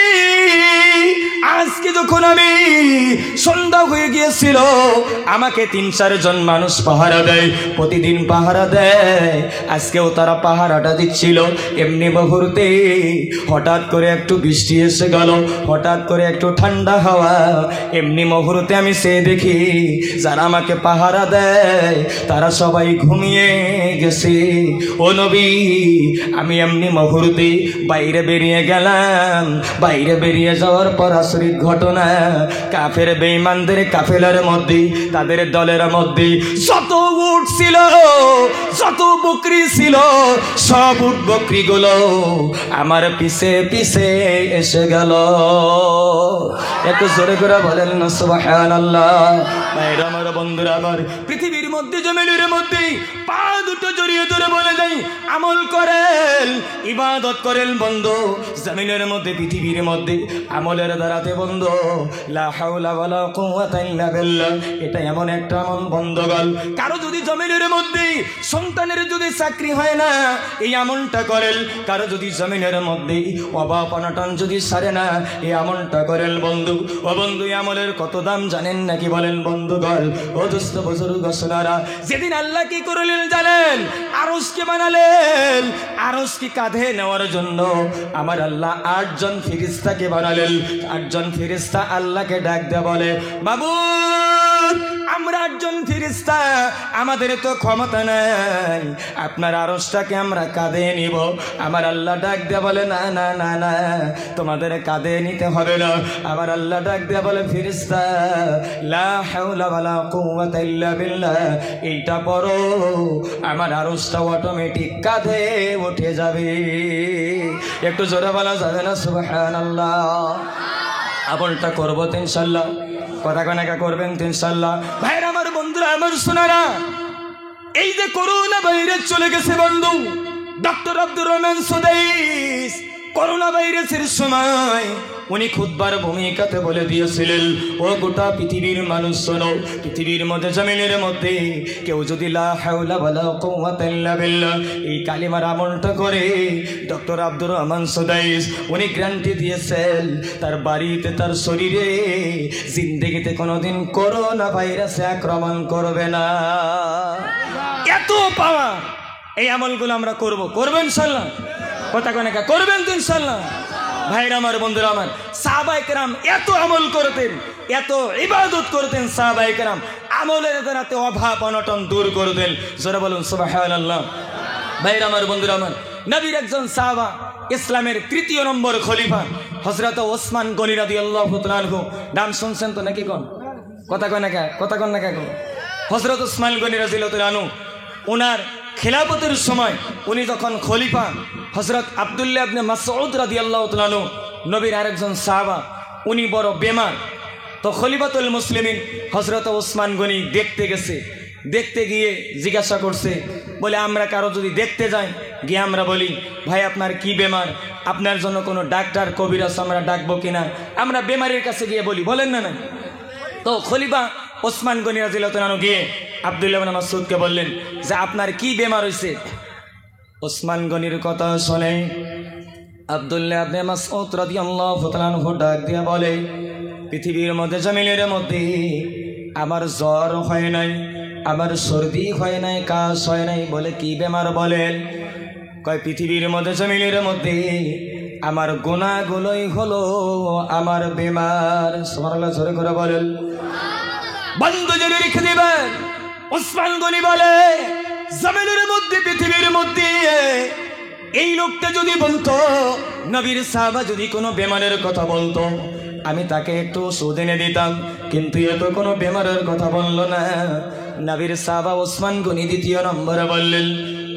আজকে যখন আমি সন্ধ্যা হয়ে গিয়েছিল, আমাকে 3-4 জন মানুষ পাহারা দেয়, প্রতিদিন পাহারা দেয়, আজকেও তারা পাহারাটা দিচ্ছিল। এমনি মুহূর্তে হঠাৎ করে একটু বৃষ্টি এসে গেল, হঠাৎ করে একটু ঠান্ডা হাওয়া, এমনি মুহূর্তে আমি সে দেখি যারা আমাকে পাহারা দেয় তারা সবাই ঘুমিয়ে গেছে। ও নবী, আমি এমনি মুহূর্তে বাইরে বেরিয়ে গেলাম, বাইরে বেরিয়ে যাওয়ার পর আসরিক ঘটনা, কাফের বেঈমানদের কাফেলার মধ্যে, তাদের দলের মধ্যে যত উট ছিল, যত বকরি ছিল, সব উট বকরিগুলো আমার পিছে পিছে এসে গেল। একটু জোরে করে বলেন না সুবহানাল্লাহ? ভাইরা আমার, বন্ধুরা আমার, পৃথিবীর মধ্যে জমিনের মধ্যে পা দুটো জড়িয়ে ধরে বলে যাই, আমল করেন, ইবাদত করেন বন্ধু। জমিনের মধ্যে, পৃথিবীর মধ্যে আমলের দ্বারাতে বন্ধু, লা হাওলা ওয়ালা কুওয়াতা ইল্লা বিল্লাহ, এটা এমন একটা আমল বন্ধগণ। কারো যদি জমিনের মধ্যে সন্তানের যদি চাকরি হয় না, এই আমলটা করেন। কারো যদি জমিনের মধ্যে অভাব অনটন যদি সারে না, এই আমলটা করেন বন্ধু। ও বন্ধু, এই আমলের কত দাম জানেন নাকি বলেন বন্ধুগণ? ও দোস্ত বুজুর্গ সোনারা, যেদিন আল্লাহ কি করলেন জানেন? আরশকে বানালেন। আরশকে কাঁধে নেওয়ার জন্য আমার আল্লাহ 8 জন ফেরেশতাকে বানালেন। 8 জন ফেরেশতা আল্লাহকে ডাক দেয়া বলে, মাবুদ, আমরা 8 জন ফেরেশতা, আমাদের তো ক্ষমতা নাই, আপনার আরশটাকে আমরা কাঁধে নিব। আমার আল্লাহ ডাক দেয়া বলে, না না না না, তোমাদের কাঁধে নিতে হবে না। আমার আল্লাহ ডাক দেয়া বলে, ফেরেশতা, লা হাওলা ওয়ালা কুওয়াতা ইল্লা বিল্লাহ, এইটা পড়ো, আমার আরশটা অটোমেটিক কাঁধে উঠে যাবে। একটু জোরে বলা যাবে না সুবহানাল্লাহ? আমলটা করবো তো ইনশাআল্লাহ, কথা কানাকা করবেন তো ইনশাআল্লাহ? ভাইরা আমার, বন্ধুরা আমার, শোনারা, এই যে করোনা ভাইরাস চলে গেছে বন্ধু, doctor Abdur Rahman Sudais corona ভাইরাসের সময় উনি খুতবার ভূমিকাতে বলে দিয়েছিলেন, ও গোটা পৃথিবীর মানুষ শোনো, পৃথিবীর মধ্যে জমিনের মধ্যে কেউ যদি লা হাওলা ওয়ালা কুওয়াতা ইল্লা বিল্লাহ এই কালিমার আমলটা করে, ডক্টর আব্দুর রহমান সুদাইস উনি গ্যারান্টি দিয়েছেন তার বাড়িতে, তার শরীরে জিন্দেগিতে কোনোদিন করোনা ভাইরাসে আক্রমণ করবে না। এত পাওয়া, এই আমলগুলো আমরা করব, করবেন ইনশাআল্লাহ? কথা কানাকা করবেন তো ইনশাআল্লাহ? ভাইরা আমার, বন্ধুরা আমার, সাহাবায়ে কেরাম এত আমল করতেন, এত ইবাদত করতেন। সাহাবায়ে কেরাম আমলের দ্বারাতে অভাব অনটন দূর করতেন। জোরে বলুন সুবহানাল্লাহ। ভাইরা আমার, বন্ধুরা আমার, নবীর একজন সাহাবা, ইসলামের 3য় নম্বর খলিফা হযরত ওসমান গনি রাদিয়াল্লাহু তাআলা আনহু, নাম শুনছেন তো নাকি? কোন কথা কয় না, কথা কন না কেন? হযরত ওসমান গনি রাদিয়াল্লাহু তাআলা আনহু, ওনার খিলাফতের সময় উনি যখন খলিফা, হযরত আব্দুল্লাহ ইবনে মাসউদ রাদিয়াল্লাহু তাআলা আনহু, নবীর আরেকজন সাহাবা, উনি বড় বেমার। তো খলিফাতুল মুসলিমিন হযরত ওসমান গনি দেখতে গেছে। দেখতে গিয়ে জিজ্ঞাসা করছে, বলে আমরা কারো যদি দেখতে যাই, গিয়ে আমরা বলি, ভাই আপনার কি বেমার, আপনার জন্য কোনো ডাক্তার কবিরাজ আমরা ডাকবো কিনা, আমরা বেমারের কাছে গিয়ে বলি, বলেন না? না। তো খলিফা ওসমান গনি রাদিয়াল্লাহু তাআলা আনহু গিয়ে আব্দুল্লাহ ইবনে মাসউদকে বললেন যে আপনার কি বেমার হয়েছে। ওসমান গনির কথা শুনে আব্দুল্লাহ ইবনে মাসউদ রাদিয়াল্লাহু তাআলা আনহু ডাক দিয়ে বলে, পৃথিবীর মধ্যে জমিনের মধ্যে আমার জ্বর হয় নাই, আমার সর্দি হয় নাই, কাশ হয় নাই। বলে কি বেমার বলেন? কয় পৃথিবীর মধ্যে জমিনের মধ্যে আমার গুনাহগুলোই হলো আমার বেমার। সুবহানাল্লাহ, জোরে করে বলেন। বন্ধু জেনে রেখে দিবেন, ওসমান গনি বলে জমিনের মধ্যে, পৃথিবীর মধ্যে এই লোকটা যদি বলতো, নবীর সাহাবা যদি কোনো বেমারের কথা বলতো, আমি তাকে একটু ওষুধ এনে দিতাম, কিন্তু এত কোনো বেমারের কথা বললো না। নবীর সাহাবা ওসমান গনি দ্বিতীয় নম্বরে বললেন,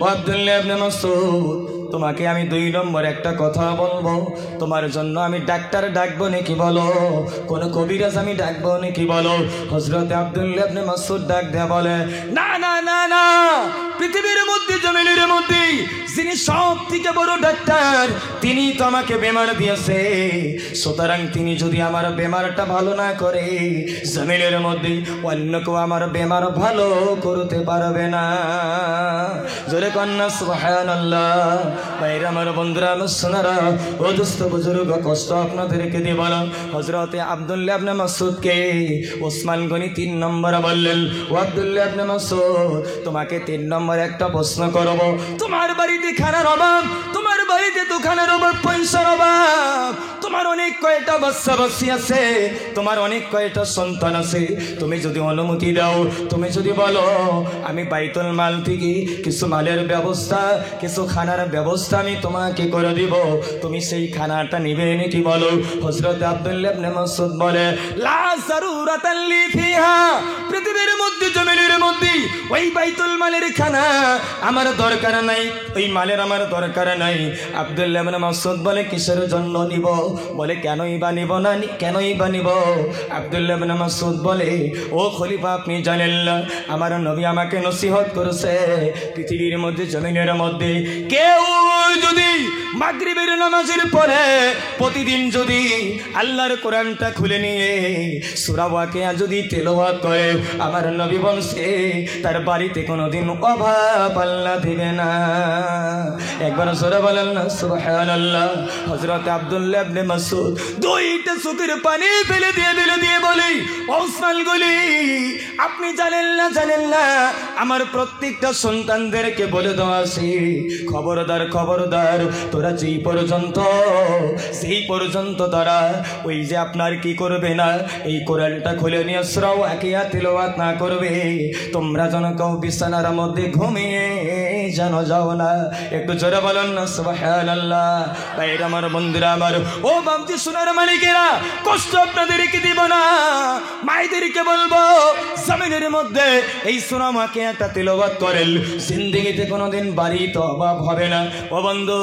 ও আব্দুল্লাহ ইবনে মাসউদ, তোমাকে আমি 2 নম্বর একটা কথা বলবো, তোমার জন্য আমি ডাক্তার ডাকবো নাকি বলো, কোন কবিরাজ আমি ডাকবো নাকি বলো? হযরতে আব্দুল্লাহ ইবনে মাসউদ ডাক দেয়া বলে, না না না না, পৃথিবীর মধ্যে জমিনের মধ্যে যিনি সব থেকে বড় ডাক্তার, তিনি তো আমাকে বেমার দিয়েছে, সুতরাং তিনি যদি আমার বেমারটা ভালো না করে, জমিনের মধ্যে অন্য কেউ আমার বেমার ভালো করতে পারবে না। জোরে কন্যা সুবহানাল্লাহ। ভাইরা আমার, বন্ধুরা আমার সোনারা, ও দোস্ত বুজুর্গ, কষ্ট আপনাদেরকে দিব না। হযরতে আব্দুল্লাহ ইবনে মাসউদকে ওসমান গনি 3 নম্বরে বললেন, ও আব্দুল্লাহ ইবনে মাসউদ, তোমাকে 3 নম্বর একটা প্রশ্ন করব। তোমার বাড়িতে খানার অভাব, তোমার বাড়িতে দোকানের অভাব, পয়সার অভাব, তোমার অনেক কয়টা বাচ্চা বাচ্চি আছে, তোমার অনেক কয়টা সন্তান আছে, তুমি যদি অনুমতি দাও, তুমি যদি বলো আমি বাইতুল মাল থেকে কিছু মালের ব্যবস্থা, কিছু খানার ব্যবস্থা আমি তোমাকে করে দিব, তুমি সেই খানাটা নিবে নাকি বলো? হযরত আব্দুল্লাহ ইবনে মাসউদ বলে, লা যারুরাতাল লি ফিহা, পৃথিবীর মধ্যে জমিনের মধ্যে ওই বাইতুল মালের খানা আমার দরকার নাই, ওই মালের আমার দরকার নাই। আব্দুল্লাহ ইবনে মাসউদ বলে, কিসের জন্য নিব? বলে, কেনই বা নিব না, কেনই বা নিব? আব্দুল্লাহ ইবনে মাসউদ বলে, ও খলিফা, আপনি জানেন না আমার নবী আমাকে নসিহত করেছে, পৃথিবীর মধ্যে জমিনের মধ্যে কেউ যদি মাগরিবের নামাজের পরে প্রতিদিন যদি আল্লাহর কোরআনটা খুলে নিয়ে সূরা ওয়াকিয়া যদি তেলাওয়াত করে, আমার নবী বলছে তার বাড়িতে কোনোদিন অভাব আল্লাহ দিবে না। একবার সূরা বলেন না সুবহানাল্লাহ। হযরত আব্দুল্লাহ ইবনে মাসউদ 2টা চোখের পানি ফেলে দিয়ে বলে, ওসমান গনি, আপনি জানেন না আমার প্রত্যেকটা সন্তানদেরকে বলে দেওয়া আছে, খবরদার খবরদার, তোরা যেই পর্যন্ত তারা ওই যে আপনার কি করবে না, এই কোরআনটা খুলে নিয়ে সূরা ওয়াকিয়া তেলাওয়াত না করবে, তোমরা যেন কেউ বিছানার মধ্যে ঘুমিয়ে যেন যাও না। একটু জোরে বলেন না সুবহানাল্লাহ। ভাইরা আমার, বন্ধুরা আমার, ও বামজি সোনার মালিকেরা, কষ্ট আপনাদেরকে দিব না, মায়েদেরকে বলবো জমিনের মধ্যে এই সূরা ওয়াকিয়াটা তেলাওয়াত করেন, জিন্দেগিতে কোনোদিন বাড়িতে অভাব হবে না। ও বন্ধু,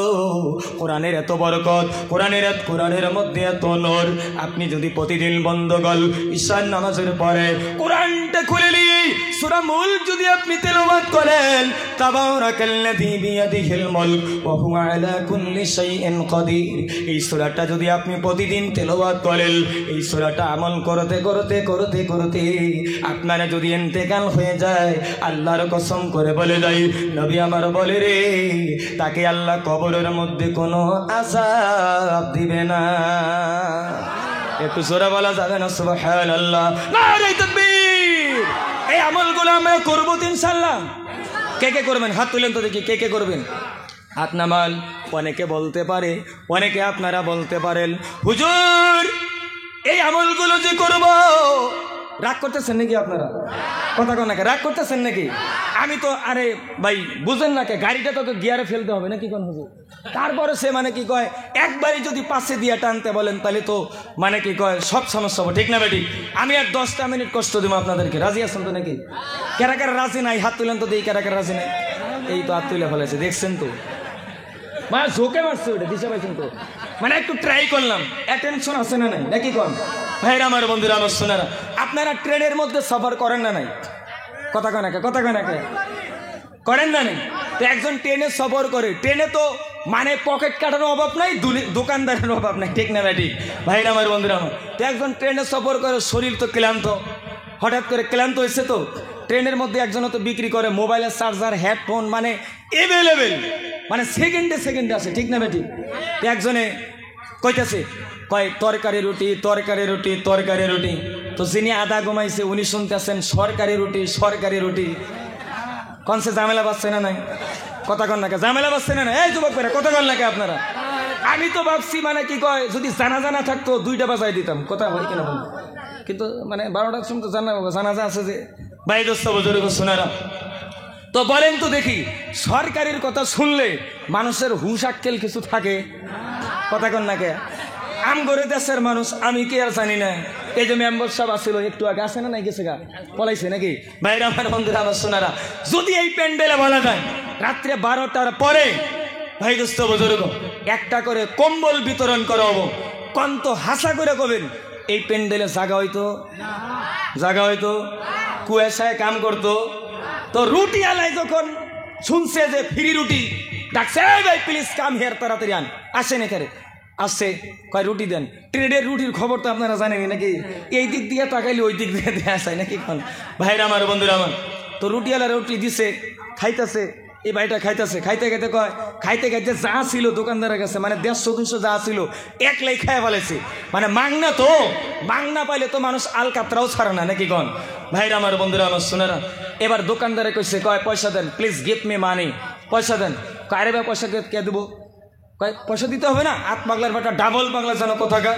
কোরআনের এত বরকত, কোরআনের মধ্যে এত নূর, আপনি যদি প্রতিদিন বন্ধগল ঈশার নামাজের পরে কোরআনটা খুলে নিয়ে সূরা মুলক যদি আপনি তেলাওয়াত করেন, তাবারাকাল্লাযী বিয়াদিহিল মুলক ওয়া হুয়া আলা কুল্লি শাইইন কাদির, এই সূরাটা যদি আপনি প্রতিদিন তেলাওয়াত করেন, এই সূরাটা আমল করতে করতে করতে করতে আপনারা যদি ইন্তেকাল হয়ে যায়, আল্লাহর কসম করে বলে যায়, নবী আমার বলে রে, তাকে আল্লাহ কবরের মধ্যে কোনো আযাব দিবে না। একটু জোরে বলা যাবে না সুবহানাল্লাহ? নারে তাকবীর। এই আমলগুলো আমরা করবো ইনশাআল্লাহ। কে করবেন? হাত তুলেন তো দেখি, কে করবেন? হাত নামান। অনেকে বলতে পারে, অনেকে আপনারা বলতে পারেন, হুজুর এই আমলগুলো যে করব, রাগ করতেছেন নাকি আপনারা? কথা কন নাকি, রাগ করতেছেন নাকি? আমি তো, আরে ভাই বুঝেন না কে, গাড়িটা তো গিয়ারে ফেলতে হবে নাকি কোন হুজুর? তারপরে সে মানে কি কয়, একবারই যদি পাশে দিয়ে টানতে বলেন তাহলে তো মানে কি কয় সব সমস্যা হবে, ঠিক না বেটি? আমি আর 10টা মিনিট কষ্ট দেবো আপনাদেরকে, রাজি আছেন তো নাকি? কারা রাজি নাই? হাত তুলেন তো দেখি, কারা রাজি নাই? এই তো হাত তুলে ফেলেছে, দেখছেন তো, মানে ঝোঁকে মারছে ওটা, দিশা পাইছেন তো, মানে একটু ট্রাই করলাম, অ্যাটেনশন আছে না নাই নাকি কোন? ভাইরা আমার, বন্ধুরা আমার, শোনারা, আপনারা ট্রেনের মধ্যে সফর করেন না নাই? কথা কয় না কে করেন না নাই? তো একজন ট্রেনে সফর করে, ট্রেনে তো মানে পকেট কাটার অভাব নাই, দোকানদারের অভাব নাই, ঠিক না ঠিক? ভাইরা আমার, বন্ধুরা আমার, তো একজন ট্রেনে সফর করে, শরীর তো ক্লান্ত, হঠাৎ করে ক্লান্ত হয়েছে, তো ট্রেনের মধ্যে একজন তো বিক্রি করে মোবাইলের চার্জার, হেডফোন, মানে এভেলেবেল, মানে সেকেন্ডে আসে, ঠিক না ঠিক? একজনে কইতেছে, কয় তরকারি রুটি, তো যিনি আধা ঘুমাইছে উনি শুনতেছেন সরকারি রুটি। কনসে ঝামেলা বাঁচছে না নাই? কথা কন নাকি, ঝামেলা বাঁচছে না? এই যুবক পেরা কথা কন নাকি আপনারা? আমি তো ভাবছি মানে কি কয়, যদি জানা থাকতো 2টা বাজায় দিতাম, কথা হয় কিনা বল, কিন্তু মানে 12টার সময় তো জানাজা আছে যে। ভাই দোস্ত বুজুর্গ শোনারা, তো বলেন তো দেখি, সরকারের কথা শুনলে মানুষের হুশ আক্কেল কিছু থাকে? কথা কন না কে? আমগরে দেশের মানুষ আমি কে আর জানি না। এই যে মেম্বার সাহেব আসছিল একটু আগে, আসে না নাই গেছে গা, পলাইছে নাকি? ভাইরা আমার বন্ধুরা আমার সোনারা, যদি এই প্যান্ডেলে বলা যায় রাত্রে 12টার পরে ভাই দোস্ত বুজুর্গ একটা করে কম্বল বিতরণ করা হবো, কন্ত হাসা করে কবেন এই প্যান্ডেলে জায়গা হয়তো কুয়াশায় কাম করতো। তো রুটি আলাই যখন শুনছে যে ফ্রি রুটি, ডাকছে ভাই প্লিজ কাম হেয়ার, তাড়াতাড়ি আন। আসেন এখানে, আসছে কয় রুটি দেন। ট্রেডের রুটির খবর তো আপনারা জানেনি নাকি? এই দিক দিয়ে তাকাইলে ওই দিক দিয়ে দেওয়া যায় নাকি? ভাইরা আমার বন্ধুরা আমার, তো রুটিওয়ালা রুটি দিছে, খাইতেছে। এই ভাইটা খাইতেছে, খাইতে কয় খাইতে যা ছিল দোকানদারের কাছে, মানে 150-200 যা ছিল একলাই খাইয়া ফেলেছে। মানে মাংনা, তো মাংনা পাইলে তো মানুষ আলকাতরাও ছাড়ে না নাকি কন? ভাইরা আমার বন্ধুরা আমার শোনারা, এবার দোকানদারে কইছে কয় পয়সা দেন প্লিজ, গিভ মি মানি, পয়সা দেন। কয় আরে ভাই পয়সা কে দেবো? কয় পয়সা দিতে হবে না, আট পাগলার বাটা ডাবল পাগলা জানো কোথাকার,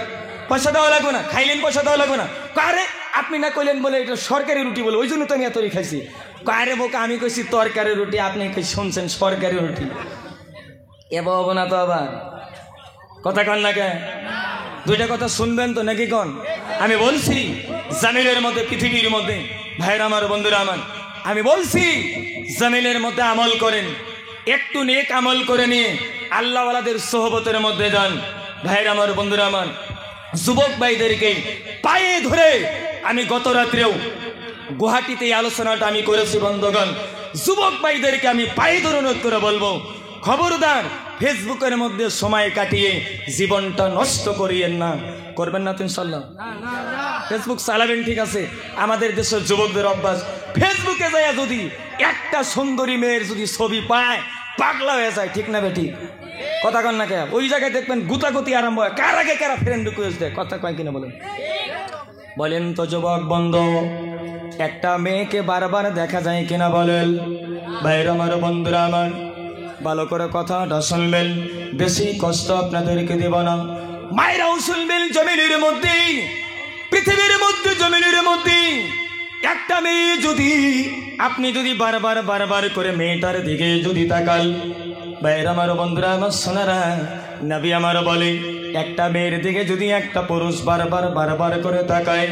পয়সা দেওয়া লাগবে না, খাইলেন পয়সা দেওয়া লাগবে না। আরে আপনি না কইলেন বলে এটা সরকারি রুটি বলে, ওই জন্য তো আমি এতই খাইছি। আরে বোকা, আমি কইছি তরকারি রুটি, আপনি শুনছেন সরকারি রুটি। এ বাবা না তো আবার কথা কন না কে? দুইটা কথা শুনবেন তো নাকি কন? আমি বলছি জামিনের মধ্যে, পৃথিবীর মধ্যে ভাইরা আমার বন্ধুরা আমার, আমি বলছি জামিনের মধ্যে আমল করেন, একটু নেক আমল করে নিয়ে আল্লাহওয়ালাদের সোহবতের মধ্যে যান। ভাইরা আমার বন্ধুরা আমার, যুবক ভাইদেরকে পায়ে ধরে আমি গত রাত্রেও গুয়াহাটিতে এই আলোচনাটা আমি করেছি বন্ধুগণ। যুবক ভাইদেরকে আমি পায়ে ধরে অনুরোধ করে বলবো, খবরদার ফেসবুকের মধ্যে সময় কাটিয়ে জীবনটা নষ্ট করিয়েন না। করবেন না তো ইনশাল্লাহ? ফেসবুক চালাবেন ঠিক আছে, আমাদের দেশের যুবকদের অভ্যাস ফেসবুকে যায় যদি একটা সুন্দরী মেয়ের যদি ছবি পায় পাগলা হয়ে যায়, ঠিক না বেটি? কথা কন না কে? ওই জায়গায় দেখবেন গুতাগুতি আরম্ভ হয়, কার আগে কারা ফ্রেন্ড রিকোয়েস্ট দেয়। কথা কয় কিনা বলেন তো যুবক বন্ধু, একটা মেয়েকে বারবার দেখা যায় কিনা বলেন? ভাইরা আমার বন্ধুরা আমার, ভালো করে কথাটা শুনবেন, বেশি কষ্ট আপনাদেরকে দেব না। মায়েরাও শুনবেন, জমিনের মধ্যে, পৃথিবীর মধ্যে, জমিনের মধ্যে একটা মেয়ে যদি আপনি যদি বারবার করে মেয়েটার দিকে যদি তাকাল, ভাইরা আমার বন্ধুরা আমার সোনারা, নবী আমার বলে একটা মেয়ের দিকে যদি একটা পুরুষ বারবার করে তাকায়,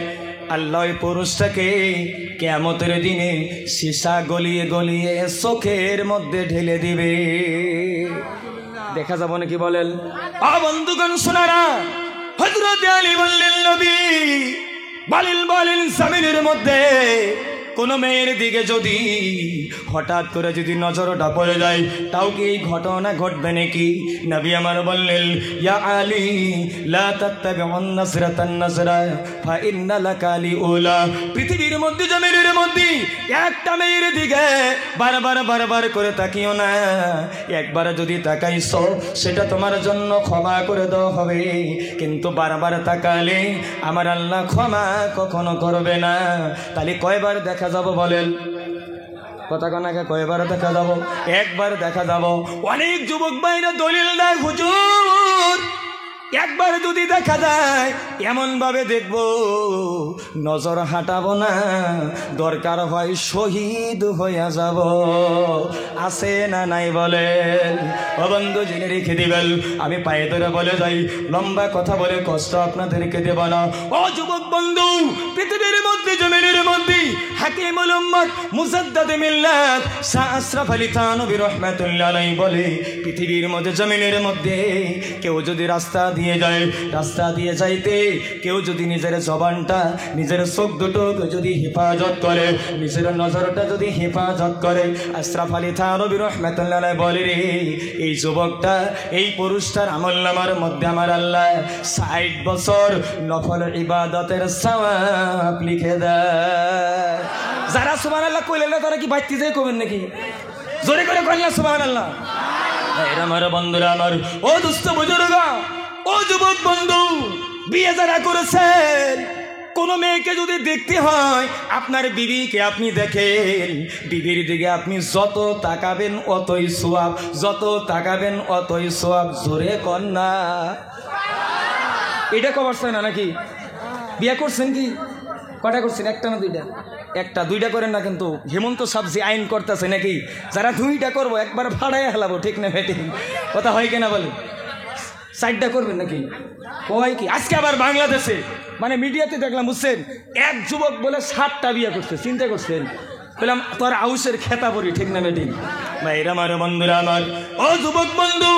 আল্লাহ ওই পুরুষটাকে কিয়ামতের দিনে সীসা গলিয়ে গলিয়ে চোখের মধ্যে ঢেলে দিবে। দেখা যাব নাকি বলেন? বন্ধুগণ সোনারা, হযরত আলী বললেন, নবী বলেন জামিনের মধ্যে কোন মেয়ের দিকে যদি হঠাৎ করে যদি নজরটা পড়ে যায়, তাও কি এই ঘটনা ঘটবে নাকি? নবী আমার বললেন, ইয়া আলী লা তাত্তাবিউন নাজরাতান নাজরা ফা ইন্না লাকা লিউলা। পৃথিবীর মধ্যে, জমিনের মধ্যে একটা মেয়ের দিকে বারবার করে তাকিও না। একবার যদি তাকাইছো সেটা তোমার জন্য ক্ষমা করে দেওয়া হবে, কিন্তু বারবার তাকালে আমার আল্লাহ ক্ষমা কখনো করবে না। তাহলে কয়বার দেখা যাব বলেন? কথা কনাকে কয়বার দেখা যাব? একবার দেখা যাব। অনেক যুবক ভাইরা দলিল দেয়, হুজুর একবার যদি দেখা যায় এমন ভাবে দেখব, নজর হাঁটাবো না, দরকার হয় শহীদ হইয়া যাব। আছে না নাই বলেন? ও বন্ধু জেনে রেখে দিবেন, আমি পায়ে ধরে বলে যাই, লম্বা কথা বলে কষ্ট আপনাদেরকে দেব না। ও যুবক বন্ধু, পৃথিবীর মধ্যে, জমিনের মধ্যে হাকিমুল উম্মত মুজাদ্দিদ মিল্লাত শাহ আশরাফ আলী থানভী রাহমাতুল্লাহ আলাইহি বলে, পৃথিবীর মধ্যে, জমিনের মধ্যে কেউ যদি রাস্তা দিয়ে যায়, রাস্তা দিয়ে যাইতে কেউ যদি নিজের জবানটা, নিজের চোখ দুটো যদি হেফাজত করে, নিজের নজরটা যদি হেফাজত করে, আশরাফ আলী থানভী রাহমাতুল্লাহ আলাইহি বলে, রে এই যুবকটা, এই পুরুষটার আমলনামার মধ্যে আমার আল্লাহ 60 বছর নফল ইবাদতের সওয়াব লিখে দেয়। যারা সুবহানাল্লাহ কইলেন না তারা কি বাইতে যায় কবেন নাকি? জোরে করে কইলেন না সুবহানাল্লাহ। এরা আমার বন্ধুরা আমার, ও দুস্থ বুজুর্গ, ও যুবক বন্ধু, বিয়ে যারা করেছেন, কোন মেয়েকে যদি দেখতে হয়, আপনার বিবিকে আপনি দেখেন, বিবির দিকে আপনি যত তাকাবেন অতই সওয়াব, যত তাকাবেন অতই সওয়াব। জোরে কন্যা, এটা কবার চাই না নাকি? বিয়ে করছেন কি? কটা করছেন? একটা না দুইটা? একটা দুইটা করেন না, কিন্তু হেমন্ত সাবজি আইন করতেছে নাকি যারা দুইটা করবো একবার ভাড়াই হেলাবো, ঠিক না বেটি? কথা হয় কিনা বলে? সাইডটা করবেন নাকি? কয় কি আজকে আবার বাংলাদেশে মানে মিডিয়াতে দেখলাম, বুঝছেন, এক যুবক বলে 7টা বিয়ে করছে। চিন্তা করছেন? বললাম তোর আউসের খেতা পড়ি, ঠিক না বেটি? ভাইরা আমার, বন্ধুরা আমার, ও যুবক বন্ধু,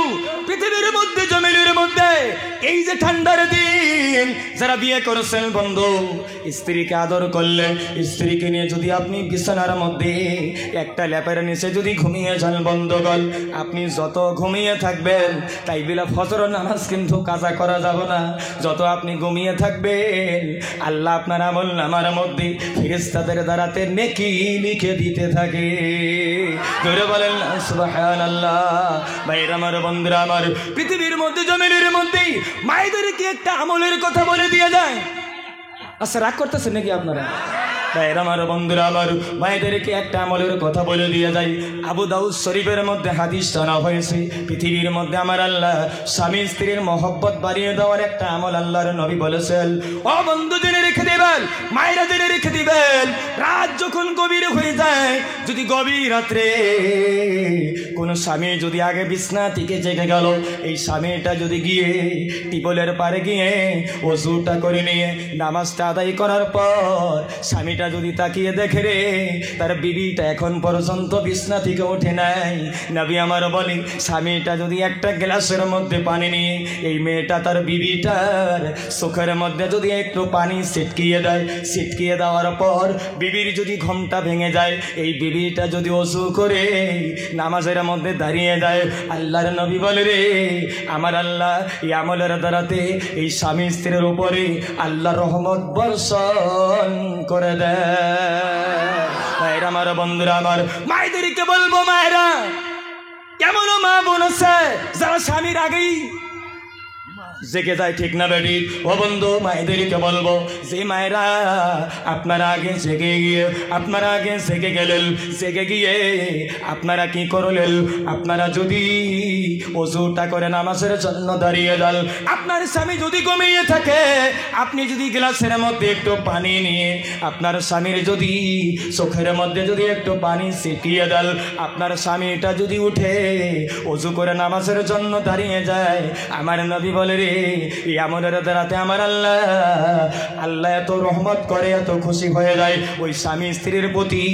পৃথিবীর মধ্যে জমিনের মধ্যে এই যে ঠান্ডার দিন যারা বিয়ে করেছেন বন্ধু, স্ত্রীকে আদর করলে, স্ত্রীকে নিয়ে যদি আপনি বিছানার মধ্যে একটা ল্যাপের নিচে যদি ঘুমিয়ে যান বন্ধুগণ, আপনি যত ঘুমিয়ে থাকবেন তাই বিলা ফজর নামাজ কিন্তু কাজা করা যাবে না। যত আপনি ঘুমিয়ে থাকবেন আল্লাহ আপনার আমল নামার মধ্যে ফেরেশতাদের দ্বারাতে নেকি লিখে দিতে থাকে। ধরে বলেন সুবহানাল্লাহ। ভাইরা আমার, বন্ধুরা আমার, পৃথিবীর মধ্যে জমিনের মধ্যে মায়েদেরকে একটা আমলের কথা বলে দিয়ে যায়। আচ্ছা, রাগ করতেছেন নাকি আপনারা? ভাইরা আমার, বন্ধুরা আমার, মায়েদেরকে একটা আমলের কথা বলে দিয়ে যায়। আবু দাউদ শরীফের মধ্যে হাদিস জানা হয়েছে, পৃথিবীর মধ্যে আমার আল্লাহ স্বামী স্ত্রীর মহব্বত বাড়িয়ে দেওয়ার একটা আমল আল্লাহর নবী বলেছেন। ও বন্ধু, জেনে রেখে দিবেন, মায়েরা জেনে রেখে দিবেন, রাত যখন গভীর হয়ে যায়, যদি গভীর রাত্রে কোনো স্বামী যদি আগে বিছনা থেকে জেগে গেল, এই স্বামীটা যদি গিয়ে টিপলের পারে গিয়ে ওযুটা করে নিয়ে নামাজটা আদায় করার পর স্বামীটা যদি তাকিয়ে দেখে রে তার বিবিটা এখন পর্যন্ত বিছনা থেকে ওঠে নাই, নবী আমার বলে স্বামীটা যদি একটা গ্লাসের মধ্যে পানি নিয়ে এই মেয়েটা তার বিবিটার চোখের মধ্যে যদি একটু পানি ছিটকিয়ে দেয়, ছিটকিয়ে দেওয়ার পর বিবির যদি ঘুমটা ভেঙে যায়, এই বিবিটা যদি ওযু করে নামাজের মধ্যে দাঁড়িয়ে যায়, আল্লাহর নবী বলে রে আমার আল্লাহ এই আমলের দ্বারাতে এই স্বামী স্ত্রীর উপরে আল্লাহ রহমত বর্ষণ করে দেয়। ভাইরা আমার, বন্ধুরা আমার, মায়েদেরকে বলবো, মায়েরা কেমন মা বোন আছে যারা স্বামীর আগেই জেগে যায়, ঠিক না বেটি? ও বন্ধু, মায়েদেরকে বলবো যে মায়েরা আপনারা আগে জেগে গিয়ে, আপনারা আগে জেগে গেলেন, জেগে গিয়ে আপনারা কি করলেন? আপনারা যদি ওযুটা করে নামাজের জন্য দাঁড়িয়ে যান, আপনার স্বামী যদি ঘুমিয়ে থাকে, আপনি যদি গ্লাসের মধ্যে একটু পানি নিয়ে আপনার স্বামীর যদি চোখের মধ্যে যদি একটু পানি ছিটিয়ে দেন, আপনার স্বামীটা যদি উঠে ওযু করে নামাজের জন্য দাঁড়িয়ে যায়, আমার নবী বলে রে এই আমলের দ্বারাতে আমার আল্লাহ এত রহমত করে, এত খুশি হয়ে যায়, ওই স্বামী স্ত্রীর প্রতি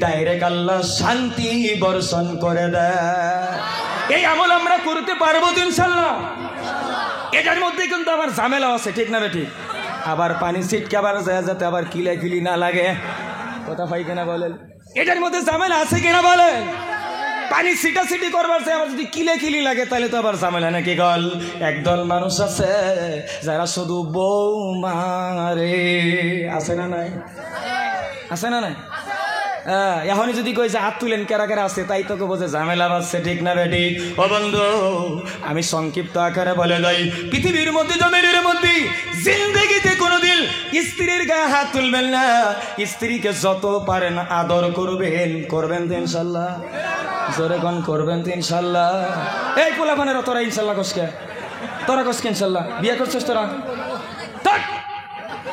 ডাইরেক্ট আল্লাহ শান্তি বর্ষণ করে দেয়। এই আমল আমরা করতে পারবো তো ইনশাআল্লাহ? এটার মধ্যে কিন্তু আবার ঝামেলা আছে, ঠিক না বেটি? আবার পানি ছিটকে আবার যায় যাতে আবার কিলাকিলি না লাগে, কথা পাই কিনা বলেন? এটার মধ্যে ঝামেলা আছে কিনা বলেন? পানি ছিটাছিটি করবার চাই আবার যদি কিলে লাগে তাহলে তো আবার ঝামেলা নাকি গল? একদল মানুষ আছে যারা শুধু বউ মারে, আছে না নাই? আছে না নাই? এখনই যদি কই যে হাত তুলেন কেরা কেরা আছে, তাই তোকে বোঝে ঝামেলা বাজছে, ঠিক না বেটি? ও বন্ধু, আমি সংক্ষিপ্ত আকারে বলে যাই, পৃথিবীর মধ্যে জমিনের মধ্যে জিন্দেগিতে কোনোদিন স্ত্রীর গায়ে হাত তুলবেন না। স্ত্রীকে যত পারেন আদর করবেন, করবেন তো ইনশাল্লাহ? জোরে কোন করবেন তো ইনশাল্লাহ? এই পোলাপানেরা তোরা ইনশাল্লাহ কসকে, তোরা কসকে ইনশাল্লাহ বিয়ে করছিস তোরা?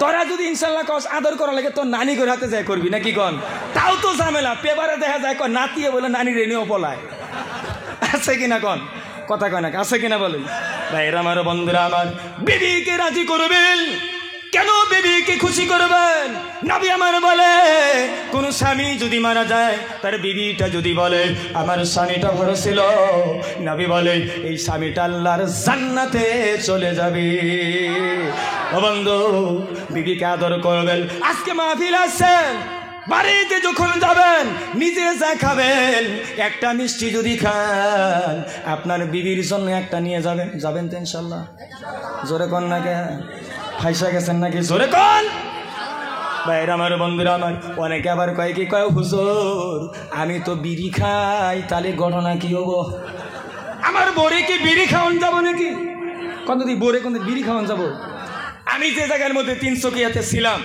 তোরা যদি ইনশাল্লাহ কস আদর করা লাগে তোর নানি করে হাতে যায় করবি নাকি কন? তাও তো ঝামেলা, পেপারে দেখা যায় কন নাতিয়ে বলে নানি রেনিও পলায়, আছে কিনা কন? কথা কয় না, আছে কিনা বলেন? ভাইরা আমার, বন্ধুরা আমার, বিবিকে রাজি করবেন কেন? বিবিকে খুশি করবেন। নবী আমার বলে কোন স্বামী যদি মারা যায়, তার বিবিটা যদি বলে আমার স্বামীটা ভালো ছিল, নবী বলে এই স্বামীটা আল্লাহর জান্নাতে চলে যাবে। ও বন্ধু, বিবিকে আদর করবেন। আজকে মাহফিল আছেন, বাড়িতে যখন যাবেন নিজে যা খাবেন, একটা মিষ্টি যদি খান আপনার বিবির জন্য একটা নিয়ে যাবেন, যাবেন তো ইনশাল্লাহ? জোরে কন না কে? ফাইসা গেছেন নাকি? জোরে কন। ভাইরা আমার, বন্ধুরা আমার, অনেকে আবার কয় কি, কয় হুজুর আমি তো বিড়ি খাই, তাহলে ঘটনা কি হবো? আমার বরে কি বিড়ি খাওয়ান যাবো নাকি? কত দিন বরে কোন বিড়ি খাওয়ান যাবো? আমি যে জায়গার মধ্যে 300 ছিলাম,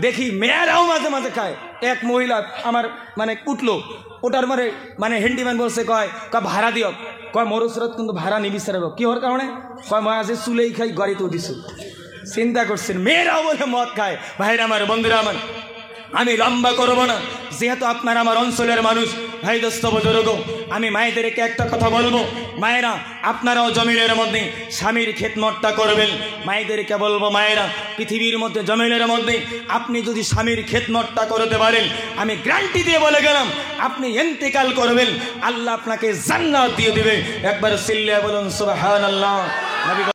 দেখি মেয়েরাও মাঝে মাঝে খায়। এক মহিলা আমার মানে উঠলো, ওটার মানে হ্যান্ডিম্যান বলছে, কয় ভাড়া দিও, কয় মরুসরত কিন্তু ভাড়া নিবি সারাবো। কি হওয়ার কারণে? কয় মাঝে চুলেই খাই, গাড়িতেও দিছো। চিন্তা করছেন, মেয়েরাও বলে মদ খায়। ভাইরা আমার, বন্ধুরা আমার, আমি লম্বা করব না, যেহেতু আপনারা আমার অঞ্চলের মানুষ, ভাই দোস্ত বুজুর্গ, আমি মায়েদেরকে একটা কথা বলবো। মায়েরা, আপনারাও জমিনের মধ্যে স্বামীর খেদমতটা করবেন। মায়েদেরকে বলবো, মায়েরা, পৃথিবীর মধ্যে জমিনের মধ্যে আপনি যদি স্বামীর খেদমতটা করতে পারেন, আমি গ্যারান্টি দিয়ে বলে গেলাম, আপনি ইন্তেকাল করবেন, আল্লাহ আপনাকে জান্নাত দিয়ে দিবে। একবার চিল্লায়া বলুন সুবহানাল্লাহ।